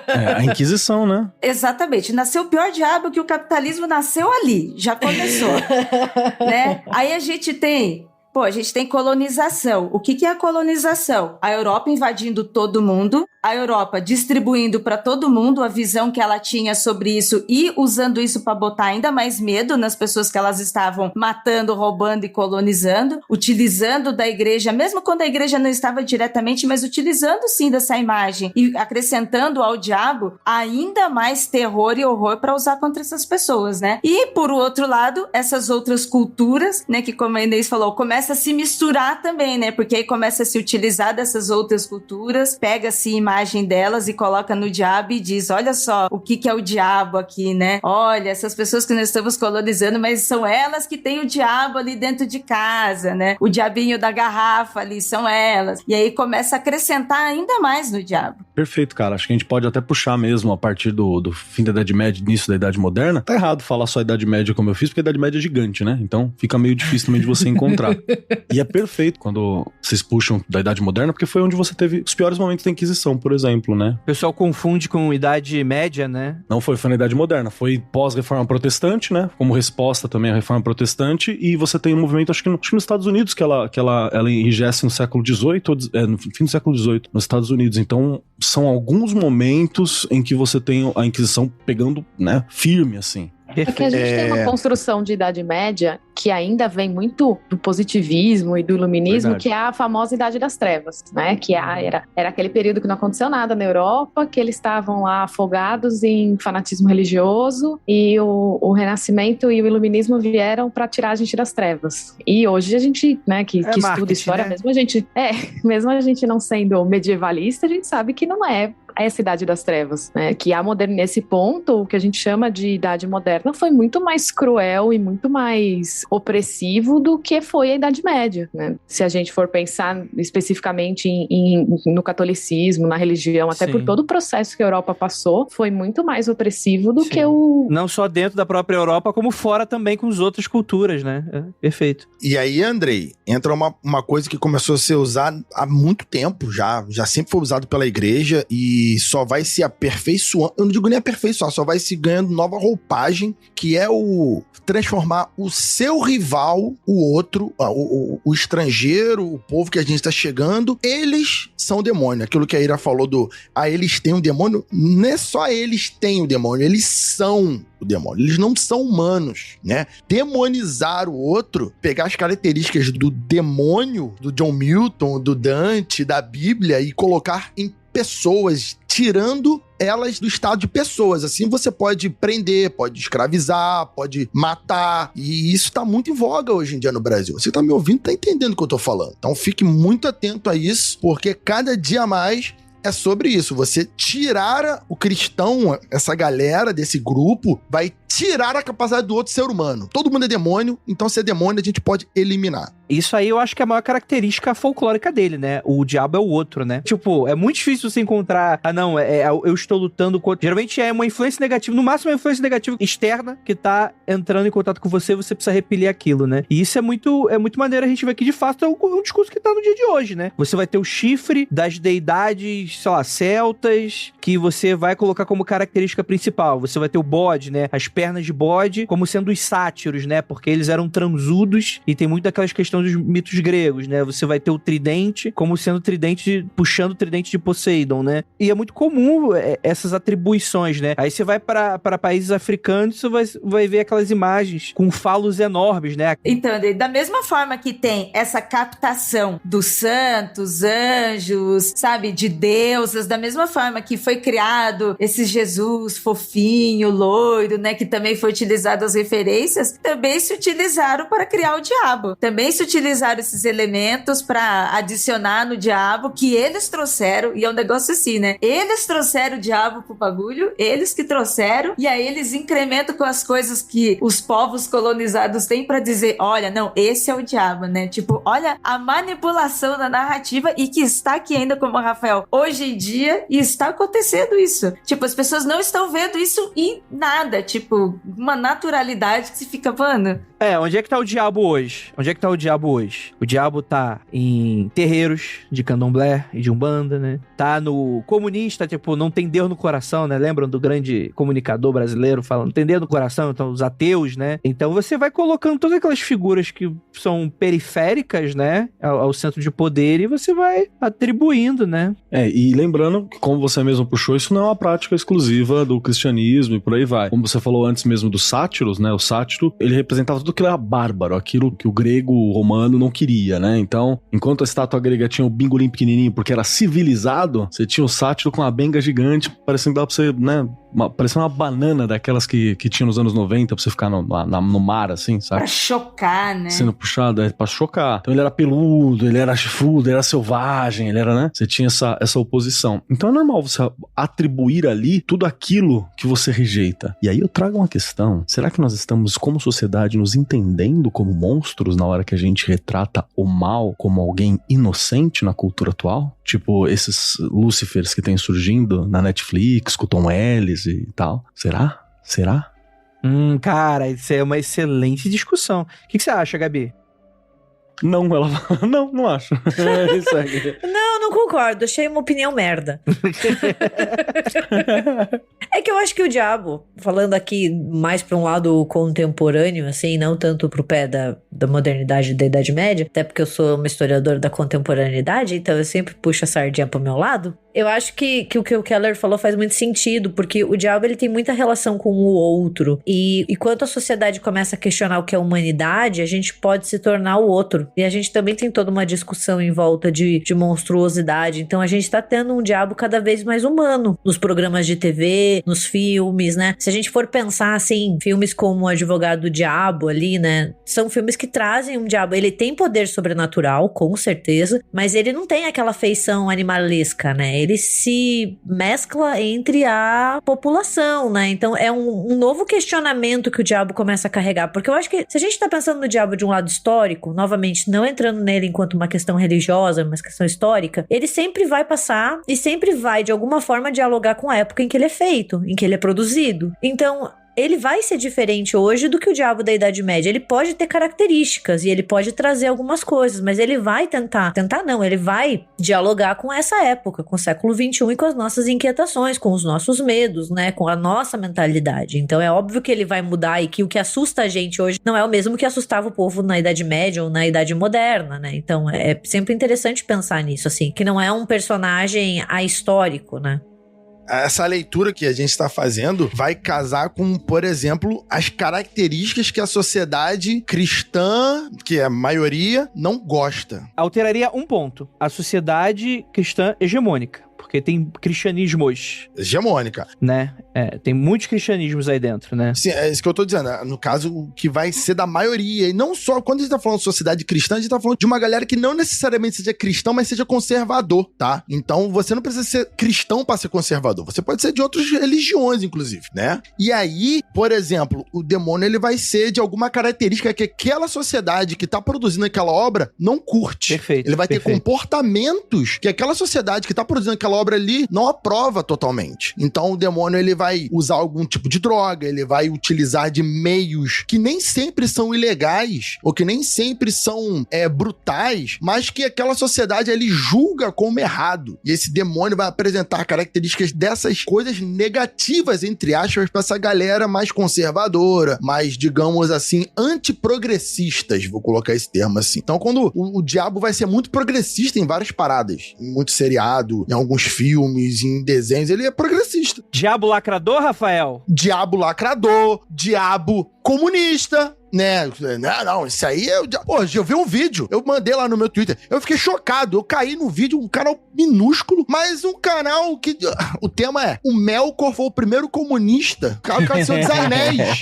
Speaker 5: A Inquisição, né?
Speaker 7: Exatamente. Nasceu o pior diabo que o capitalismo nasceu ali. Já começou. Né? Aí a gente tem colonização. O que é a colonização? A Europa invadindo todo mundo, a Europa distribuindo para todo mundo a visão que ela tinha sobre isso e usando isso para botar ainda mais medo nas pessoas que elas estavam matando, roubando e colonizando, utilizando da igreja, mesmo quando a igreja não estava diretamente, mas utilizando sim dessa imagem e acrescentando ao diabo ainda mais terror e horror para usar contra essas pessoas, né? E por outro lado, essas outras culturas, né, que como a Inês falou, começa a se misturar também, né? Porque aí começa a se utilizar dessas outras culturas, pega-se imagem delas e coloca no diabo e diz, olha só, o que é o diabo aqui, né? Olha, essas pessoas que nós estamos colonizando, mas são elas que têm o diabo ali dentro de casa, né? O diabinho da garrafa ali, são elas. E aí começa a acrescentar ainda mais no diabo.
Speaker 5: Perfeito, cara. Acho que a gente pode até puxar mesmo a partir do fim da Idade Média, início da Idade Moderna. Tá errado falar só a Idade Média como eu fiz, porque a Idade Média é gigante, né? Então fica meio difícil também de você encontrar. E é perfeito quando vocês puxam da Idade Moderna, porque foi onde você teve os piores momentos da Inquisição, por exemplo, né?
Speaker 1: O pessoal confunde com Idade Média, né?
Speaker 5: Não foi na Idade Moderna, foi pós-Reforma Protestante, né? Como resposta também à Reforma Protestante, e você tem um movimento, acho que nos Estados Unidos, que ela enrijece no século XVIII, no fim do século XVIII, nos Estados Unidos. Então, são alguns momentos em que você tem a Inquisição pegando, né, firme, assim.
Speaker 8: Porque a gente tem uma construção de Idade Média que ainda vem muito do positivismo e do iluminismo,
Speaker 5: Verdade.
Speaker 8: que é a famosa Idade das Trevas, né? Que era aquele período que não aconteceu nada na Europa, que eles estavam lá afogados em fanatismo religioso, e o Renascimento e o Iluminismo vieram para tirar a gente das trevas. E hoje a gente, né, que estuda história, né? mesmo a gente não sendo medievalista, a gente sabe que não é essa Idade das Trevas, né? Que nesse ponto, o que a gente chama de Idade Moderna foi muito mais cruel e muito mais opressivo do que foi a Idade Média, né? Se a gente for pensar especificamente no catolicismo, na religião, até por todo o processo que a Europa passou, foi muito mais opressivo do que o...
Speaker 1: Não só dentro da própria Europa, como fora também com as outras culturas, né? Perfeito.
Speaker 4: E aí, Andrei, entra uma coisa que começou a ser usada há muito tempo já sempre foi usado pela igreja e só vai se aperfeiçoando, eu não digo nem aperfeiçoar, só vai se ganhando nova roupagem, que é o transformar o seu rival, o outro, o estrangeiro, o povo que a gente está chegando, eles são o demônio. Aquilo que a Ira falou eles têm um demônio, não é só eles têm o demônio, eles são o demônio. Eles não são humanos, né? Demonizar o outro, pegar as características do demônio, do John Milton, do Dante, da Bíblia e colocar em pessoas, tirando elas do estado de pessoas. Assim você pode prender, pode escravizar, pode matar. E isso tá muito em voga hoje em dia no Brasil. Você tá me ouvindo, tá entendendo o que eu tô falando. Então fique muito atento a isso, porque cada dia mais é sobre isso. Você tirar o cristão, essa galera desse grupo, vai tirar a capacidade do outro ser humano. Todo mundo é demônio, então se é demônio a gente pode eliminar.
Speaker 1: Isso aí eu acho que é a maior característica folclórica dele, né? O diabo é o outro, né? Tipo, é muito difícil você encontrar... eu estou lutando contra... Geralmente é uma influência negativa, no máximo é uma influência negativa externa que tá entrando em contato com você precisa repelir aquilo, né? E isso é muito maneiro a gente ver que, de fato, é um discurso que tá no dia de hoje, né? Você vai ter o chifre das deidades, sei lá, celtas, que você vai colocar como característica principal. Você vai ter o bode, né? As pernas de bode, como sendo os sátiros, né? Porque eles eram transudos e tem muito daquelas questões dos mitos gregos, né? Você vai ter o tridente como sendo puxando o tridente de Poseidon, né? E é muito comum essas atribuições, né? Aí você vai para países africanos, você vai ver aquelas imagens com falos enormes, né?
Speaker 7: Então, da mesma forma que tem essa captação dos santos, anjos, sabe, de deusas, da mesma forma que foi criado esse Jesus fofinho, loiro, né, que também foi utilizado as referências, também se utilizaram para criar o diabo. Também se utilizaram esses elementos para adicionar no diabo que eles trouxeram, e é um negócio assim, né? Eles trouxeram o diabo pro bagulho, eles que trouxeram, e aí eles incrementam com as coisas que os povos colonizados têm para dizer, olha, não, esse é o diabo, né? Tipo, olha a manipulação da narrativa e que está aqui ainda, como o Rafael, hoje em dia, e está acontecendo isso. Tipo, as pessoas não estão vendo isso em nada, tipo, uma naturalidade que se fica, mano...
Speaker 1: Onde é que tá o diabo hoje? Onde é que tá o diabo hoje? O diabo tá em terreiros de candomblé e de umbanda, né? Tá no comunista, tipo, não tem Deus no coração, né? Lembram do grande comunicador brasileiro falando, não tem Deus no coração? Então, os ateus, né? Então, você vai colocando todas aquelas figuras que são periféricas, né? Ao centro de poder, e você vai atribuindo, né?
Speaker 5: E lembrando que, como você mesmo puxou, isso não é uma prática exclusiva do cristianismo e por aí vai. Como você falou antes mesmo dos sátiros, né? O sátiro, ele representava tudo aquilo era bárbaro, aquilo que o grego romano não queria, né? Então, enquanto a estátua grega tinha o bingolim pequenininho porque era civilizado, você tinha o sátiro com a benga gigante, parecendo que dava pra você, né? Parecia uma banana daquelas que tinha nos anos 90 pra você ficar no mar, assim, sabe?
Speaker 7: Pra chocar, né?
Speaker 5: Sendo puxado, pra chocar. Então ele era peludo, ele era chifrudo, ele era selvagem, ele era, né? Você tinha essa oposição. Então é normal você atribuir ali tudo aquilo que você rejeita. E aí eu trago uma questão. Será que nós estamos, como sociedade, nos entendendo como monstros na hora que a gente retrata o mal como alguém inocente na cultura atual? Tipo, esses Lucifers que tem surgindo na Netflix, com o Tom Ellis e tal. Será?
Speaker 1: Cara, isso é uma excelente discussão. O que você acha, Gabi?
Speaker 5: Não, ela não acho.
Speaker 6: Não concordo. Achei uma opinião merda. É que eu acho que o diabo, falando aqui mais pra um lado contemporâneo, assim, não tanto pro pé da modernidade da Idade Média, até porque eu sou uma historiadora da contemporaneidade, então eu sempre puxo a sardinha pro meu lado. Eu acho que o que o Keller falou faz muito sentido, porque o diabo ele tem muita relação com o outro. E quando a sociedade começa a questionar o que é humanidade, a gente pode se tornar o outro. E a gente também tem toda uma discussão em volta de monstruosidade. Então a gente tá tendo um diabo cada vez mais humano nos programas de TV, nos filmes, né? Se a gente for pensar assim, filmes como O Advogado do Diabo ali, né? São filmes que trazem um diabo. Ele tem poder sobrenatural, com certeza, mas ele não tem aquela feição animalesca, né? Ele se mescla entre a população, né? Então é um novo questionamento que o diabo começa a carregar, porque eu acho que se a gente tá pensando no diabo de um lado histórico, novamente, não entrando nele enquanto uma questão religiosa, mas questão histórica, ele sempre vai passar e sempre vai, de alguma forma, dialogar com a época em que ele é feito, em que ele é produzido. Então, ele vai ser diferente hoje do que o diabo da Idade Média. Ele pode ter características e ele pode trazer algumas coisas, mas ele vai ele vai dialogar com essa época, com o século XXI e com as nossas inquietações, com os nossos medos, né, com a nossa mentalidade. Então é óbvio que ele vai mudar e que o que assusta a gente hoje não é o mesmo que assustava o povo na Idade Média ou na Idade Moderna, né? Então é sempre interessante pensar nisso, assim, que não é um personagem ahistórico, né?
Speaker 4: Essa leitura que a gente está fazendo vai casar com, por exemplo, as características que a sociedade cristã, que é a maioria, não gosta.
Speaker 1: Alteraria um ponto. A sociedade cristã hegemônica. Porque tem cristianismos,
Speaker 4: Hegemônica.
Speaker 1: né? Tem muitos cristianismos aí dentro, né?
Speaker 4: Sim, é isso que eu tô dizendo. No caso, que vai ser da maioria. E não só, quando a gente tá falando de sociedade cristã, a gente tá falando de uma galera que não necessariamente seja cristão, mas seja conservador, tá? Então, você não precisa ser cristão pra ser conservador. Você pode ser de outras religiões, inclusive, né? E aí, por exemplo, o demônio, ele vai ser de alguma característica que aquela sociedade que tá produzindo aquela obra não curte.
Speaker 1: Perfeito.
Speaker 4: Ele vai ter
Speaker 1: perfeito.
Speaker 4: comportamentos que aquela sociedade que tá produzindo aquela obra ali não aprova totalmente. Então, o demônio, ele vai usar algum tipo de droga, ele vai utilizar de meios que nem sempre são ilegais, ou que nem sempre são brutais, mas que aquela sociedade, ele julga como errado. E esse demônio vai apresentar características dessas coisas negativas, entre aspas, pra essa galera mais conservadora, mais, digamos assim, antiprogressistas, vou colocar esse termo assim. Então, quando o diabo vai ser muito progressista em várias paradas, em muito seriado, em alguns filmes, em desenhos, ele é progressista.
Speaker 1: Diabo lacrador, Rafael?
Speaker 4: Diabo lacrador, diabo comunista, né? Não, isso aí é... Pô, eu vi um vídeo, eu mandei lá no meu Twitter, eu fiquei chocado, eu caí no vídeo, um canal minúsculo, mas um canal que... O tema é, o Melkor foi o primeiro comunista, o cara do Senhor dos Anéis.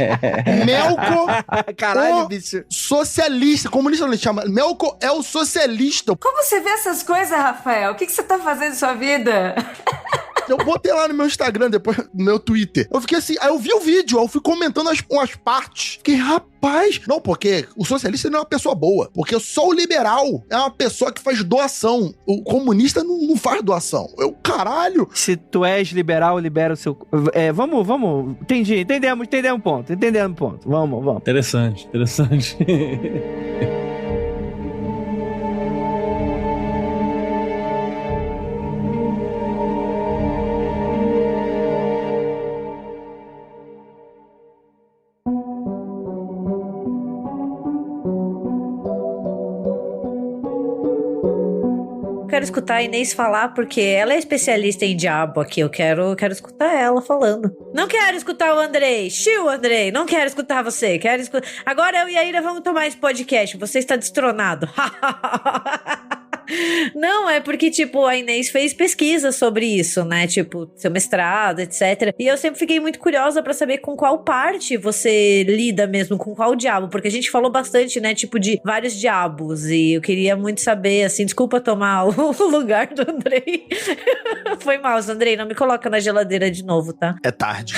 Speaker 4: Melkor,
Speaker 1: Caralho, bicho.
Speaker 4: socialista, comunista não ele chama, Melkor é o socialista.
Speaker 7: Como você vê essas coisas, Rafael? O que você tá fazendo em sua vida?
Speaker 4: Eu botei lá no meu Instagram, depois no meu Twitter. Eu fiquei assim, aí eu vi o vídeo, aí eu fui comentando umas partes. Fiquei, rapaz... Não, porque o socialista não é uma pessoa boa. Porque só o liberal é uma pessoa que faz doação. O comunista não faz doação. Caralho!
Speaker 1: Se tu és liberal, libera o seu... Vamos. Entendemos o ponto. Vamos.
Speaker 5: Interessante.
Speaker 6: Quero escutar a Inês falar, porque ela é especialista em diabo aqui. Eu quero escutar ela falando. Não quero escutar o Andrei. Chiu, Andrei. Não quero escutar você. Agora eu e a Ira vamos tomar esse podcast. Você está destronado. Não, é porque, tipo, a Inês fez pesquisa sobre isso, né? Tipo, seu mestrado, etc. E eu sempre fiquei muito curiosa pra saber com qual parte você lida mesmo, com qual diabo. Porque a gente falou bastante, né? Tipo, de vários diabos. E eu queria muito saber, assim, desculpa tomar o lugar do Andrei. Foi mal, Andrei, não me coloca na geladeira de novo, tá?
Speaker 4: É tarde.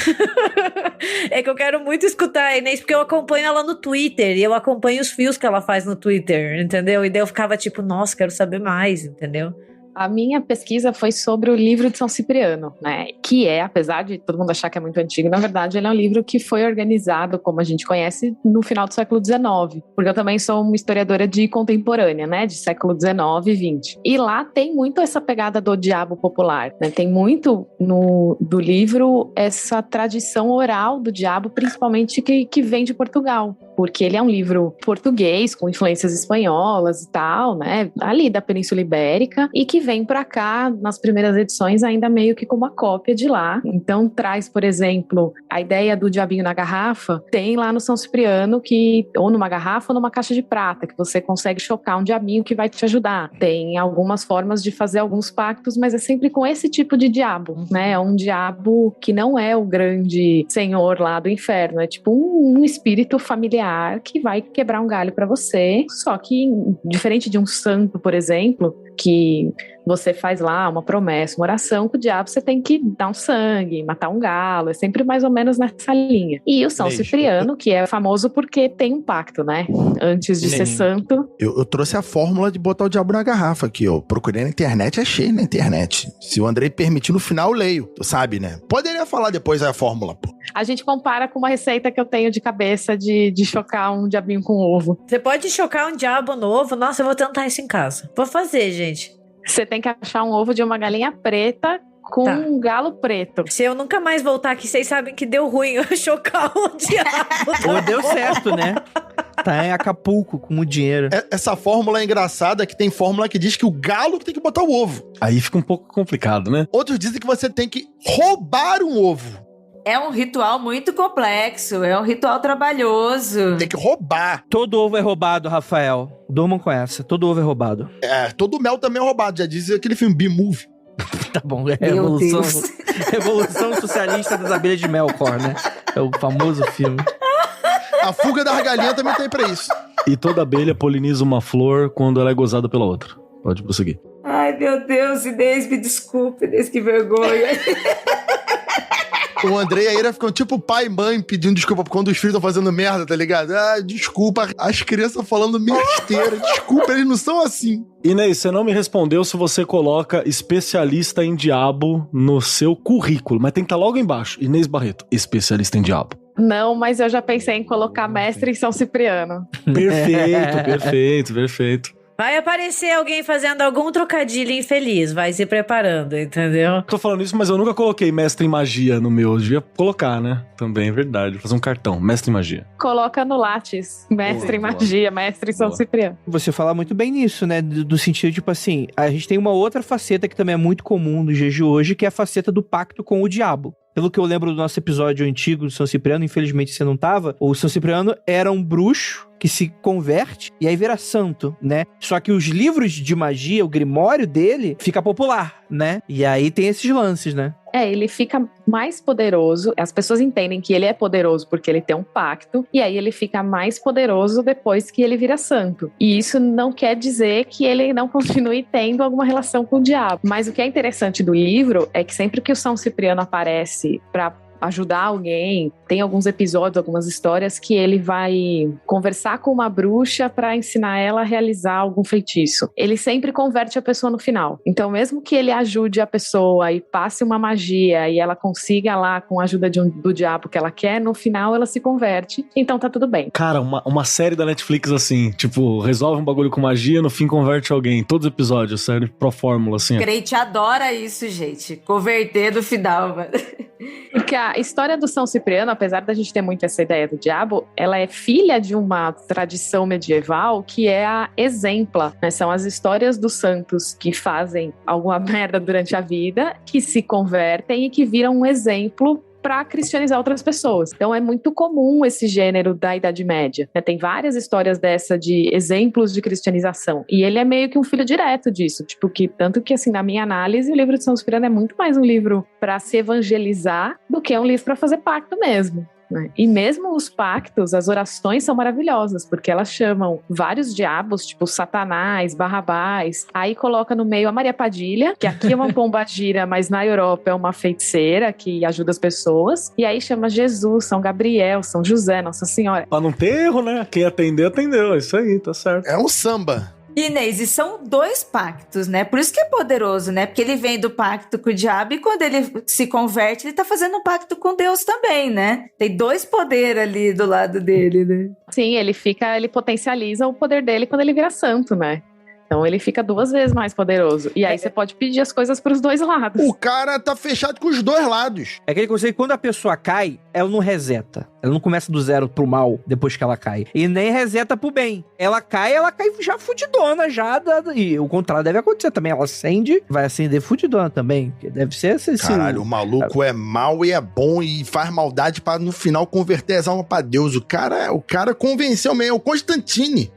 Speaker 6: É que eu quero muito escutar a Inês, porque eu acompanho ela no Twitter. E eu acompanho os fios que ela faz no Twitter, entendeu? E daí eu ficava tipo, nossa, quero saber mais, entendeu?
Speaker 8: A minha pesquisa foi sobre o livro de São Cipriano, né? Que é, apesar de todo mundo achar que é muito antigo, na verdade ele é um livro que foi organizado, como a gente conhece, no final do século XIX. Porque eu também sou uma historiadora de contemporânea, né? De século XIX e XX. E lá tem muito essa pegada do diabo popular, né? Tem muito do livro essa tradição oral do diabo, principalmente que vem de Portugal. Porque ele é um livro português, com influências espanholas e tal, né? Ali da Península Ibérica, e que vem pra cá, nas primeiras edições, ainda meio que como uma cópia de lá. Então traz, por exemplo, a ideia do diabinho na garrafa, tem lá no São Cipriano, que ou numa garrafa ou numa caixa de prata, que você consegue chocar um diabinho que vai te ajudar. Tem algumas formas de fazer alguns pactos, mas é sempre com esse tipo de diabo, né? É um diabo que não é o grande senhor lá do inferno, é tipo um espírito familiar que vai quebrar um galho pra você, só que diferente de um santo, por exemplo, que você faz lá uma promessa, uma oração, com o diabo você tem que dar um sangue, matar um galo, é sempre mais ou menos nessa linha. E o São Cipriano, que é famoso porque tem um pacto, né? Antes de ser santo.
Speaker 4: Eu trouxe a fórmula de botar o diabo na garrafa aqui, ó. Procurei na internet, achei na internet. Se o Andrei permitir, no final eu leio. Tu sabe, né? Poderia falar depois a fórmula, pô.
Speaker 8: A gente compara com uma receita que eu tenho de cabeça de chocar um diabinho com ovo.
Speaker 6: Você pode chocar um diabo no ovo? Nossa, eu vou tentar isso em casa. Vou fazer, gente.
Speaker 8: Você tem que achar um ovo de uma galinha preta com um galo preto.
Speaker 6: Se eu nunca mais voltar aqui, vocês sabem que deu ruim eu chocar um diabo.
Speaker 1: Ou deu certo, né? Tá em Acapulco com o dinheiro.
Speaker 4: Essa fórmula é engraçada, que tem fórmula que diz que o galo que tem que botar o ovo.
Speaker 5: Aí fica um pouco complicado, né?
Speaker 4: Outros dizem que você tem que roubar um ovo.
Speaker 7: É um ritual muito complexo, é um ritual trabalhoso.
Speaker 4: Tem que roubar.
Speaker 1: Todo ovo é roubado, Rafael. Durmam com essa. Todo ovo é roubado.
Speaker 4: Todo mel também é roubado. Já diz aquele filme B-Movie.
Speaker 1: Tá bom, é
Speaker 7: Meu
Speaker 1: Revolução Socialista das Abelhas de Melkor, né? É o famoso filme.
Speaker 4: A fuga da galinha também tem pra isso.
Speaker 5: E toda abelha poliniza uma flor quando ela é gozada pela outra. Pode prosseguir.
Speaker 7: Ai, meu Deus, Inês, me desculpe, Inês, que vergonha.
Speaker 4: O André e a Ira ficam tipo pai e mãe pedindo desculpa quando os filhos estão fazendo merda, tá ligado? Ah, desculpa, as crianças falando besteira. Desculpa, eles não são assim.
Speaker 5: Inês, você não me respondeu se você coloca especialista em diabo no seu currículo, mas tem que estar logo embaixo. Inês Barreto, especialista em diabo.
Speaker 8: Não, mas eu já pensei em colocar mestre em São Cipriano.
Speaker 5: Perfeito.
Speaker 6: Vai aparecer alguém fazendo algum trocadilho infeliz, vai se preparando, entendeu?
Speaker 5: Tô falando isso, mas eu nunca coloquei mestre em magia no meu. Eu devia colocar, né? Também é verdade. Fazer um cartão, mestre em magia.
Speaker 8: Coloca no Lattes, mestre em magia, mestre em São Cipriano.
Speaker 1: Você fala muito bem nisso, né? Do sentido, tipo assim, a gente tem uma outra faceta que também é muito comum nos dias de hoje, que é a faceta do pacto com o diabo. Pelo que eu lembro do nosso episódio antigo do São Cipriano, infelizmente você não tava, o São Cipriano era um bruxo que se converte e aí vira santo, né? Só que os livros de magia, o grimório dele, fica popular, né? E aí tem esses lances, né?
Speaker 8: Ele fica mais poderoso. As pessoas entendem que ele é poderoso porque ele tem um pacto, e aí ele fica mais poderoso depois que ele vira santo. E isso não quer dizer que ele não continue tendo alguma relação com o diabo. Mas o que é interessante do livro é que sempre que o São Cipriano aparece para ajudar alguém, tem alguns episódios, algumas histórias que ele vai conversar com uma bruxa para ensinar ela a realizar algum feitiço. Ele sempre converte a pessoa no final. Então, mesmo que ele ajude a pessoa e passe uma magia e ela consiga lá, com a ajuda do diabo que ela quer, no final ela se converte. Então tá tudo bem.
Speaker 5: Cara, uma série da Netflix assim, tipo, resolve um bagulho com magia, no fim converte alguém. Todos os episódios, série pro fórmula, assim.
Speaker 7: Crente adora isso, gente. Converter no final, mano.
Speaker 8: Porque a história do São Cipriano, apesar da gente ter muito essa ideia do diabo, ela é filha de uma tradição medieval que é a exempla, né? São as histórias dos santos que fazem alguma merda durante a vida, que se convertem e que viram um exemplo para cristianizar outras pessoas. Então é muito comum esse gênero da Idade Média, né? Tem várias histórias dessa de exemplos de cristianização, e ele é meio que um filho direto disso, tipo, que tanto que assim, na minha análise, o livro de São Cipriano é muito mais um livro para se evangelizar do que um livro para fazer pacto mesmo. E mesmo os pactos, as orações são maravilhosas, porque elas chamam vários diabos, tipo Satanás, Barrabás, aí coloca no meio a Maria Padilha, que aqui é uma pombagira, mas na Europa é uma feiticeira que ajuda as pessoas, e aí chama Jesus, São Gabriel, São José, Nossa Senhora.
Speaker 5: Pra não ter erro, né? Quem atendeu, atendeu, isso aí, tá certo.
Speaker 4: É um samba.
Speaker 7: Inês, e são 2 pactos, né? Por isso que é poderoso, né? Porque ele vem do pacto com o diabo e quando ele se converte, ele tá fazendo um pacto com Deus também, né? Tem 2 poderes ali do lado dele, né?
Speaker 8: Sim, ele potencializa o poder dele quando ele vira santo, né? Então ele fica 2 vezes mais poderoso. E aí você pode pedir as coisas pros 2 lados.
Speaker 4: O cara tá fechado com os 2 lados.
Speaker 1: É aquele conceito que quando a pessoa cai, ela não reseta. Ela não começa do zero pro mal depois que ela cai. E nem reseta pro bem. Ela cai já fudidona, já. E o contrário deve acontecer também. Ela acende, vai acender fudidona também. Que deve ser assim.
Speaker 4: Caralho, o maluco é mal e é bom e faz maldade pra no final converter as almas pra Deus. O cara convenceu mesmo. É o Constantine.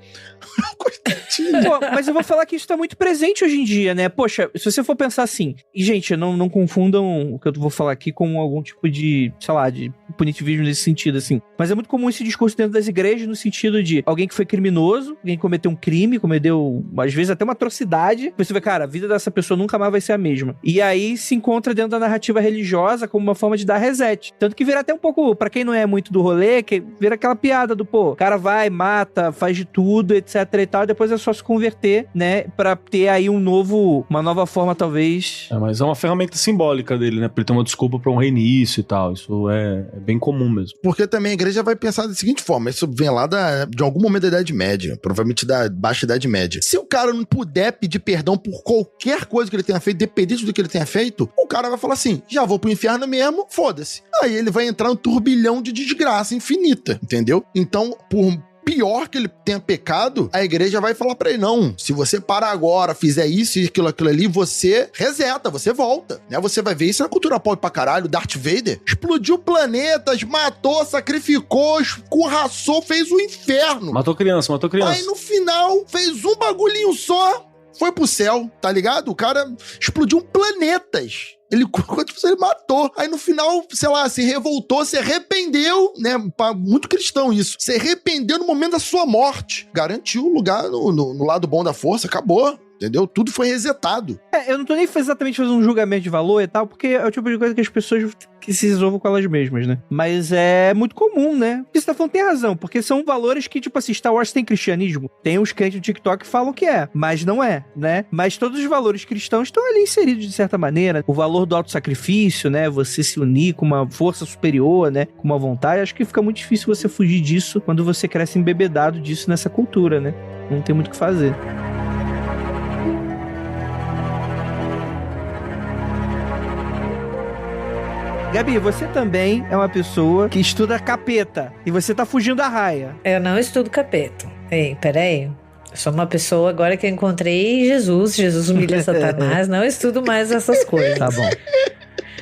Speaker 1: Pô, mas eu vou falar que isso tá muito presente hoje em dia, né? Poxa, se você for pensar assim, e gente, não confundam o que eu vou falar aqui com algum tipo de, sei lá, de punitivismo nesse sentido, assim. Mas é muito comum esse discurso dentro das igrejas no sentido de alguém que foi criminoso, alguém que cometeu um crime, cometeu, às vezes, até uma atrocidade. Você vê, cara, a vida dessa pessoa nunca mais vai ser a mesma. E aí se encontra dentro da narrativa religiosa como uma forma de dar reset. Tanto que vira até um pouco, pra quem não é muito do rolê, que vira aquela piada do, pô, o cara vai, mata, faz de tudo, etc e tal, e depois é só se converter, né, pra ter aí uma nova forma, talvez.
Speaker 5: Mas é uma ferramenta simbólica dele, né, pra ele ter uma desculpa pra um reinício e tal, isso é bem comum mesmo.
Speaker 4: Porque também a igreja vai pensar da seguinte forma, isso vem lá de algum momento da Idade Média, provavelmente da Baixa Idade Média. Se o cara não puder pedir perdão por qualquer coisa que ele tenha feito, dependente do que ele tenha feito, o cara vai falar assim, já vou pro inferno mesmo, foda-se. Aí ele vai entrar num turbilhão de desgraça infinita, entendeu? Então, por pior que ele tenha pecado, a igreja vai falar pra ele, não, se você parar agora, fizer isso e aquilo ali, você reseta, você volta, né? Você vai ver isso na cultura pop pra caralho, Darth Vader explodiu planetas, matou, sacrificou, escorraçou, fez o inferno.
Speaker 5: Matou criança.
Speaker 4: Aí no final, fez um bagulhinho só, foi pro céu, tá ligado? O cara explodiu planetas. Ele matou. Aí no final, sei lá, se revoltou, se arrependeu, né? Muito cristão isso. Se arrependeu no momento da sua morte. Garantiu o lugar no lado bom da força, acabou. Entendeu? Tudo foi resetado.
Speaker 1: Eu não tô nem exatamente fazendo um julgamento de valor e tal, porque é o tipo de coisa que as pessoas que se resolvam com elas mesmas, né? Mas é muito comum, né? O que você tá falando tem razão, porque são valores que, tipo assim, Star Wars tem cristianismo. Tem uns crentes do TikTok que falam que é, mas não é, né? Mas todos os valores cristãos estão ali inseridos de certa maneira. O valor do autossacrifício, né? Você se unir com uma força superior, né? Com uma vontade. Acho que fica muito difícil você fugir disso quando você cresce embebedado disso nessa cultura, né? Não tem muito o que fazer. Gabi, você também é uma pessoa que estuda capeta e você tá fugindo da raia.
Speaker 6: Eu não estudo capeta. Ei, peraí. Eu sou uma pessoa agora que eu encontrei Jesus humilha Satanás, não estudo mais essas coisas.
Speaker 1: Tá bom.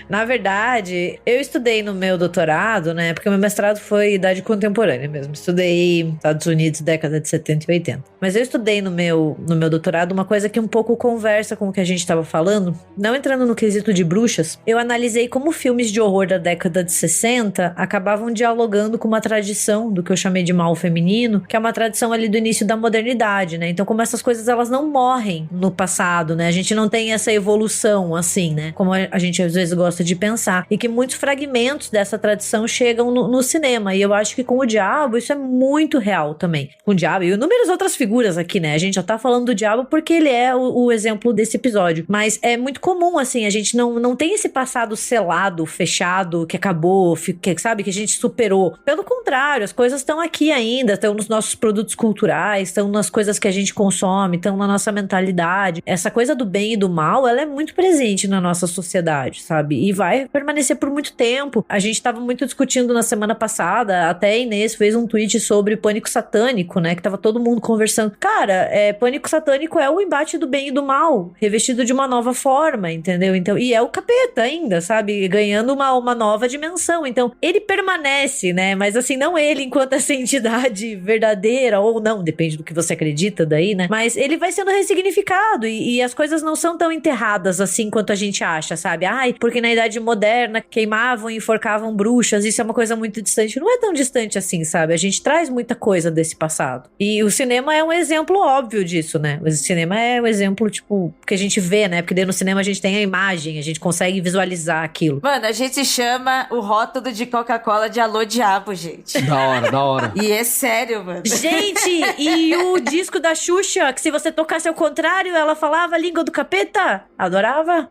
Speaker 6: Na verdade, eu estudei no meu doutorado, né? Porque o meu mestrado foi idade contemporânea mesmo. Estudei nos Estados Unidos, década de 70 e 80. Mas eu estudei no meu doutorado uma coisa que um pouco conversa com o que a gente estava falando. Não entrando no quesito de bruxas, eu analisei como filmes de horror da década de 60 acabavam dialogando com uma tradição do que eu chamei de mal feminino, que é uma tradição ali do início da modernidade, né? Então, como essas coisas, elas não morrem no passado, né? A gente não tem essa evolução, assim, né? Como a gente às vezes gosta de pensar, e que muitos fragmentos dessa tradição chegam no cinema, e eu acho que com o diabo isso é muito real também, com o diabo e inúmeras outras figuras aqui, né, a gente já tá falando do diabo porque ele é o exemplo desse episódio, mas é muito comum, assim, a gente não tem esse passado selado, fechado, que acabou, que sabe, que a gente superou, pelo contrário, as coisas estão aqui ainda, estão nos nossos produtos culturais, estão nas coisas que a gente consome, estão na nossa mentalidade, essa coisa do bem e do mal, ela é muito presente na nossa sociedade, sabe, e vai permanecer por muito tempo. A gente tava muito discutindo na semana passada, até a Inês fez um tweet sobre pânico satânico, né, que tava todo mundo conversando. Cara, pânico satânico é o embate do bem e do mal, revestido de uma nova forma, entendeu? Então, e é o capeta ainda, sabe, ganhando uma nova dimensão. Então, ele permanece, né, mas assim, não ele enquanto essa entidade verdadeira, ou não, depende do que você acredita daí, né, mas ele vai sendo ressignificado e as coisas não são tão enterradas assim quanto a gente acha, sabe? Ai, porque na Idade Moderna queimavam e enforcavam bruxas, isso é uma coisa muito distante. Não é tão distante assim, sabe? A gente traz muita coisa desse passado. E o cinema é um exemplo óbvio disso, né? O cinema é um exemplo, tipo, que a gente vê, né? Porque daí no cinema a gente tem a imagem, a gente consegue visualizar aquilo.
Speaker 7: Mano, a gente chama o rótulo de Coca-Cola de Alô Diabo, gente.
Speaker 5: Da hora.
Speaker 7: E é sério, mano.
Speaker 6: Gente, e o disco da Xuxa, que se você tocasse ao contrário, ela falava a língua do capeta? Adorava.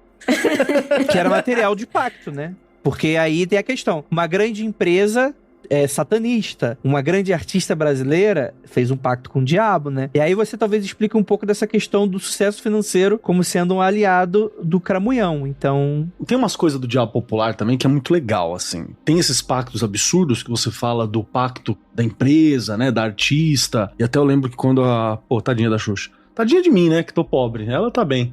Speaker 1: Que era material de pacto, né? Porque aí tem a questão. Uma grande empresa satanista, uma grande artista brasileira fez um pacto com o diabo, né? E aí você talvez explique um pouco dessa questão do sucesso financeiro como sendo um aliado do cramunhão. Então...
Speaker 5: Tem umas coisas do diabo popular também que é muito legal, assim. Tem esses pactos absurdos que você fala do pacto da empresa, né? Da artista. E até eu lembro que quando tadinha da Xuxa. Tadinha de mim, né? Que tô pobre. Ela tá bem.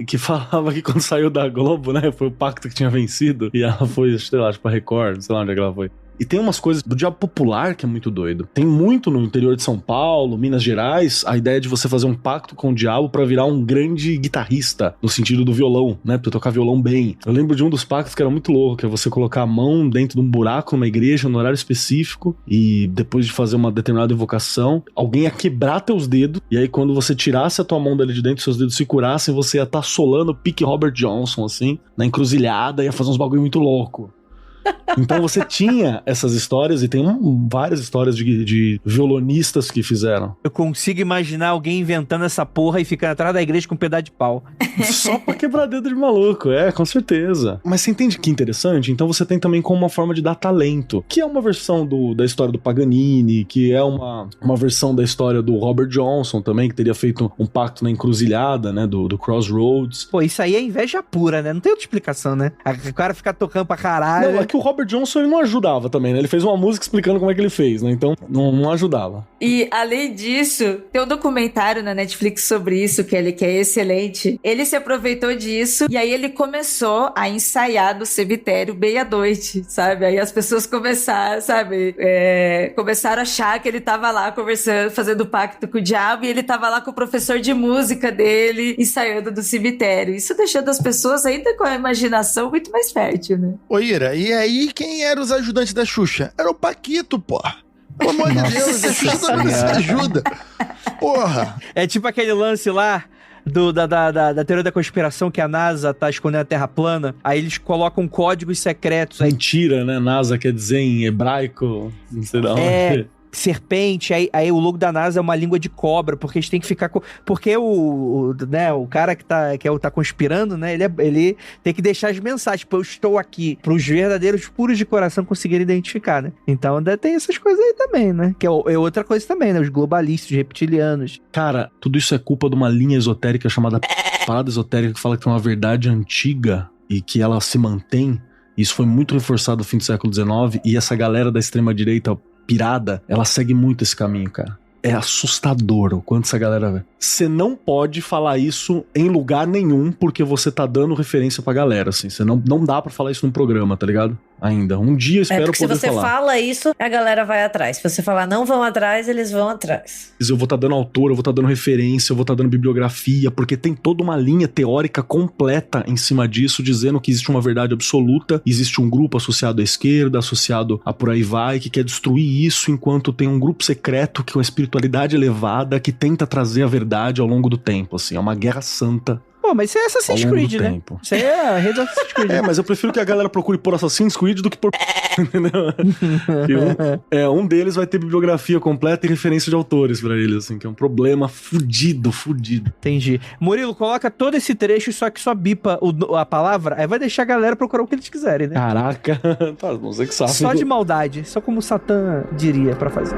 Speaker 5: Que falava que quando saiu da Globo, né? Foi o pacto que tinha vencido. E ela foi, sei lá, tipo a Record, sei lá onde é que ela foi. E tem umas coisas do diabo popular que é muito doido. Tem muito no interior de São Paulo, Minas Gerais, a ideia de você fazer um pacto com o diabo pra virar um grande guitarrista, no sentido do violão, né? Pra tocar violão bem. Eu lembro de um dos pactos que era muito louco, que é você colocar a mão dentro de um buraco numa igreja, no horário específico, e depois de fazer uma determinada invocação, alguém ia quebrar teus dedos, e aí quando você tirasse a tua mão dali de dentro, seus dedos se curassem, você ia estar solando pique Robert Johnson, assim, na encruzilhada, ia fazer uns bagulho muito louco. Então você tinha essas histórias, e tem várias histórias de violonistas que fizeram.
Speaker 1: Eu consigo imaginar alguém inventando essa porra e ficando atrás da igreja com um pedaço de pau.
Speaker 5: Só pra quebrar dedo de maluco, com certeza. Mas você entende que interessante? Então você tem também como uma forma de dar talento, que é uma versão da história do Paganini, que é uma versão da história do Robert Johnson também, que teria feito um pacto na encruzilhada, né, do Crossroads.
Speaker 1: Pô, isso aí é inveja pura, né? Não tem outra explicação, né? O cara ficar tocando pra caralho.
Speaker 5: Não, que o Robert Johnson ele não ajudava também, né? Ele fez uma música explicando como é que ele fez, né? Então não ajudava.
Speaker 7: E, além disso, tem um documentário na Netflix sobre isso, que é excelente. Ele se aproveitou disso e aí ele começou a ensaiar no cemitério meia-noite, sabe? Aí as pessoas começaram, sabe? Começaram a achar que ele tava lá conversando, fazendo pacto com o diabo, e ele tava lá com o professor de música dele, ensaiando no cemitério. Isso deixando as pessoas ainda com a imaginação muito mais fértil, né?
Speaker 4: Ô, Ira, e aí quem eram os ajudantes da Xuxa? Era o Paquito, porra. Pelo amor de Deus, a Xuxa também se ajuda. Porra.
Speaker 1: É tipo aquele lance lá da teoria da conspiração que a NASA tá escondendo a Terra plana. Aí eles colocam códigos secretos. Aí...
Speaker 5: Mentira, né? NASA quer dizer em hebraico, não sei da onde.
Speaker 1: Serpente, aí o logo da NASA é uma língua de cobra, porque eles têm que ficar... Porque o cara que tá conspirando, né, ele tem que deixar as mensagens, tipo, eu estou aqui, pros verdadeiros puros de coração conseguirem identificar, né? Então ainda tem essas coisas aí também, né? Que é outra coisa também, né? Os globalistas, os reptilianos.
Speaker 5: Cara, tudo isso é culpa de uma linha esotérica chamada parada esotérica, que fala que é uma verdade antiga e que ela se mantém. Isso foi muito reforçado no fim do século XIX, e essa galera da extrema-direita pirada, ela segue muito esse caminho, cara. É assustador o quanto essa galera vê. Você não pode falar isso em lugar nenhum, porque você tá dando referência pra galera, assim. Você não dá pra falar isso num programa, tá ligado? Ainda. Um dia eu espero poder falar.
Speaker 6: Se você fala isso, a galera vai atrás. Se você falar não vão atrás, eles vão atrás.
Speaker 5: Eu vou estar dando autor, eu vou estar dando referência, eu vou estar dando bibliografia, porque tem toda uma linha teórica completa em cima disso, dizendo que existe uma verdade absoluta, existe um grupo associado à esquerda, associado a por aí vai, que quer destruir isso, enquanto tem um grupo secreto que é uma espiritualidade elevada que tenta trazer a verdade ao longo do tempo, assim. É uma guerra santa.
Speaker 1: Pô, mas isso é Assassin's Creed, né?
Speaker 5: Tempo.
Speaker 1: Isso aí é a rede do Assassin's Creed.
Speaker 5: Mas eu prefiro que a galera procure por Assassin's Creed do que por... Entendeu? Um deles vai ter bibliografia completa e referência de autores pra eles, assim, que é um problema fudido.
Speaker 1: Entendi. Murilo, coloca todo esse trecho, só que só bipa a palavra, aí vai deixar a galera procurar o que eles quiserem, né?
Speaker 5: Caraca, tá, não sei que sabe.
Speaker 1: Só de maldade, só como o Satã diria pra fazer.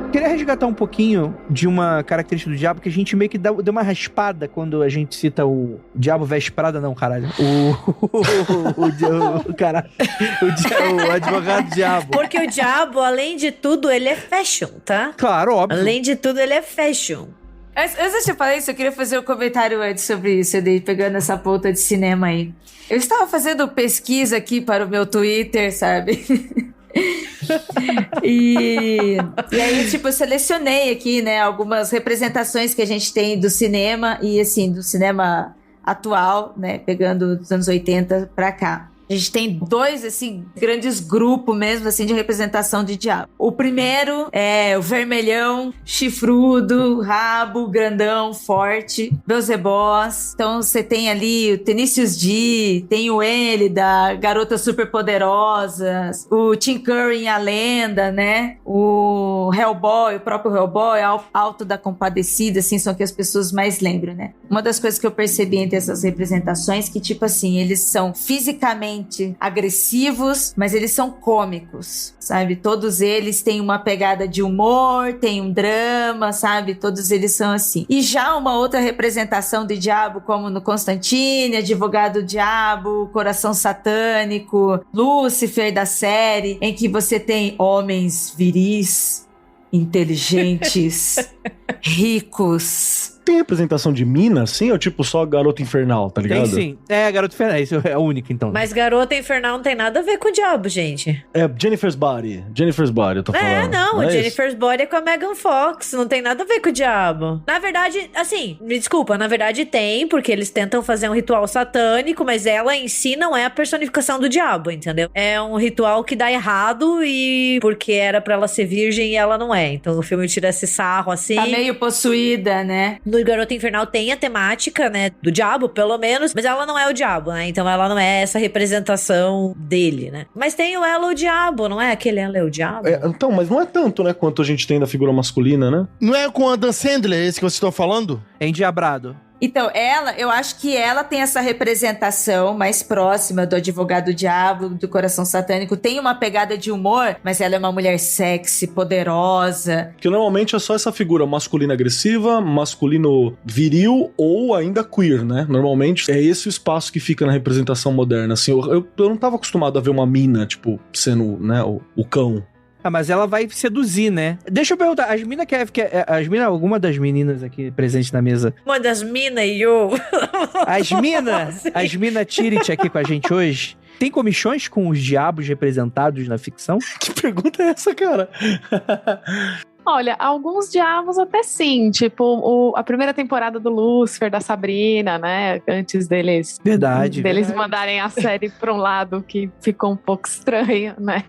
Speaker 1: Queria resgatar um pouquinho de uma característica do diabo que a gente meio que deu uma raspada quando a gente cita o Diabo Veste Prada, não, caralho. O advogado diabo.
Speaker 6: Porque o diabo, além de tudo, ele é fashion, tá?
Speaker 1: Claro, óbvio.
Speaker 6: Além de tudo, ele é fashion.
Speaker 7: Antes de eu falar isso, eu queria fazer um comentário antes sobre isso, pegando essa ponta de cinema aí. Eu estava fazendo pesquisa aqui para o meu Twitter, sabe? E aí, tipo, eu selecionei aqui, né, algumas representações que a gente tem do cinema e, assim, do cinema atual, né, pegando dos anos 80 pra cá. A gente tem dois, assim, grandes grupos mesmo, assim, de representação de diabo. O primeiro é o vermelhão, chifrudo, rabo, grandão, forte, Beelzebós. Então, você tem ali o Tenacious D, tem o L da Garota Superpoderosa, o Tim Curry em A Lenda, né? O Hellboy, o próprio Hellboy, Alto da Compadecida, assim, são que as pessoas mais lembram, né? Uma das coisas que eu percebi entre essas representações, que, tipo assim, eles são fisicamente agressivos, mas eles são cômicos, sabe? Todos eles têm uma pegada de humor, tem um drama, sabe? Todos eles são assim. E já uma outra representação de diabo, como no Constantine, Advogado Diabo, Coração Satânico, Lúcifer da série, em que você tem homens viris, inteligentes, ricos.
Speaker 5: Tem representação de mina, assim, ou tipo só Garota Infernal, tá ligado?
Speaker 1: Tem sim. Garota Infernal, isso é a única, então.
Speaker 6: Mas Garota Infernal não tem nada a ver com o diabo, gente.
Speaker 5: É Jennifer's Body, eu tô falando.
Speaker 6: Não é Jennifer's Body é com a Megan Fox, não tem nada a ver com o diabo. Na verdade, assim, me desculpa, na verdade tem, porque eles tentam fazer um ritual satânico, mas ela em si não é a personificação do diabo, entendeu? É um ritual que dá errado e porque era pra ela ser virgem e ela não é. Então o filme tira esse sarro, assim.
Speaker 7: Tá meio possuída, né?
Speaker 6: No Garota Infernal tem a temática, né, do diabo, pelo menos, mas ela não é o diabo, né, então ela não é essa representação dele, né. Mas tem o Ela o Diabo, não é? Aquele Ela é o Diabo?
Speaker 5: Então, mas não é tanto, né, quanto a gente tem da figura masculina, né?
Speaker 4: Não é com o Adam Sandler esse que vocês estão falando?
Speaker 1: É Endiabrado.
Speaker 7: Então, eu acho que ela tem essa representação mais próxima do advogado diabo, do coração satânico. Tem uma pegada de humor, mas ela é uma mulher sexy, poderosa.
Speaker 5: Que normalmente é só essa figura masculina agressiva, masculino viril ou ainda queer, né? Normalmente é esse o espaço que fica na representação moderna. Assim, eu não tava acostumado a ver uma mina, tipo, sendo, né, o cão.
Speaker 1: Ah, mas ela vai seduzir, né? Deixa eu perguntar, alguma das meninas aqui presentes na mesa,
Speaker 6: Uma das minas e eu.
Speaker 1: as mina Tirit aqui com a gente hoje, tem comichões com os diabos representados na ficção?
Speaker 5: Que pergunta é essa, cara?
Speaker 8: Olha, alguns diabos até sim, tipo a primeira temporada do Lúcifer, da Sabrina, né, antes deles
Speaker 1: Verdade.
Speaker 8: mandarem a série pra um lado que ficou um pouco estranho, né,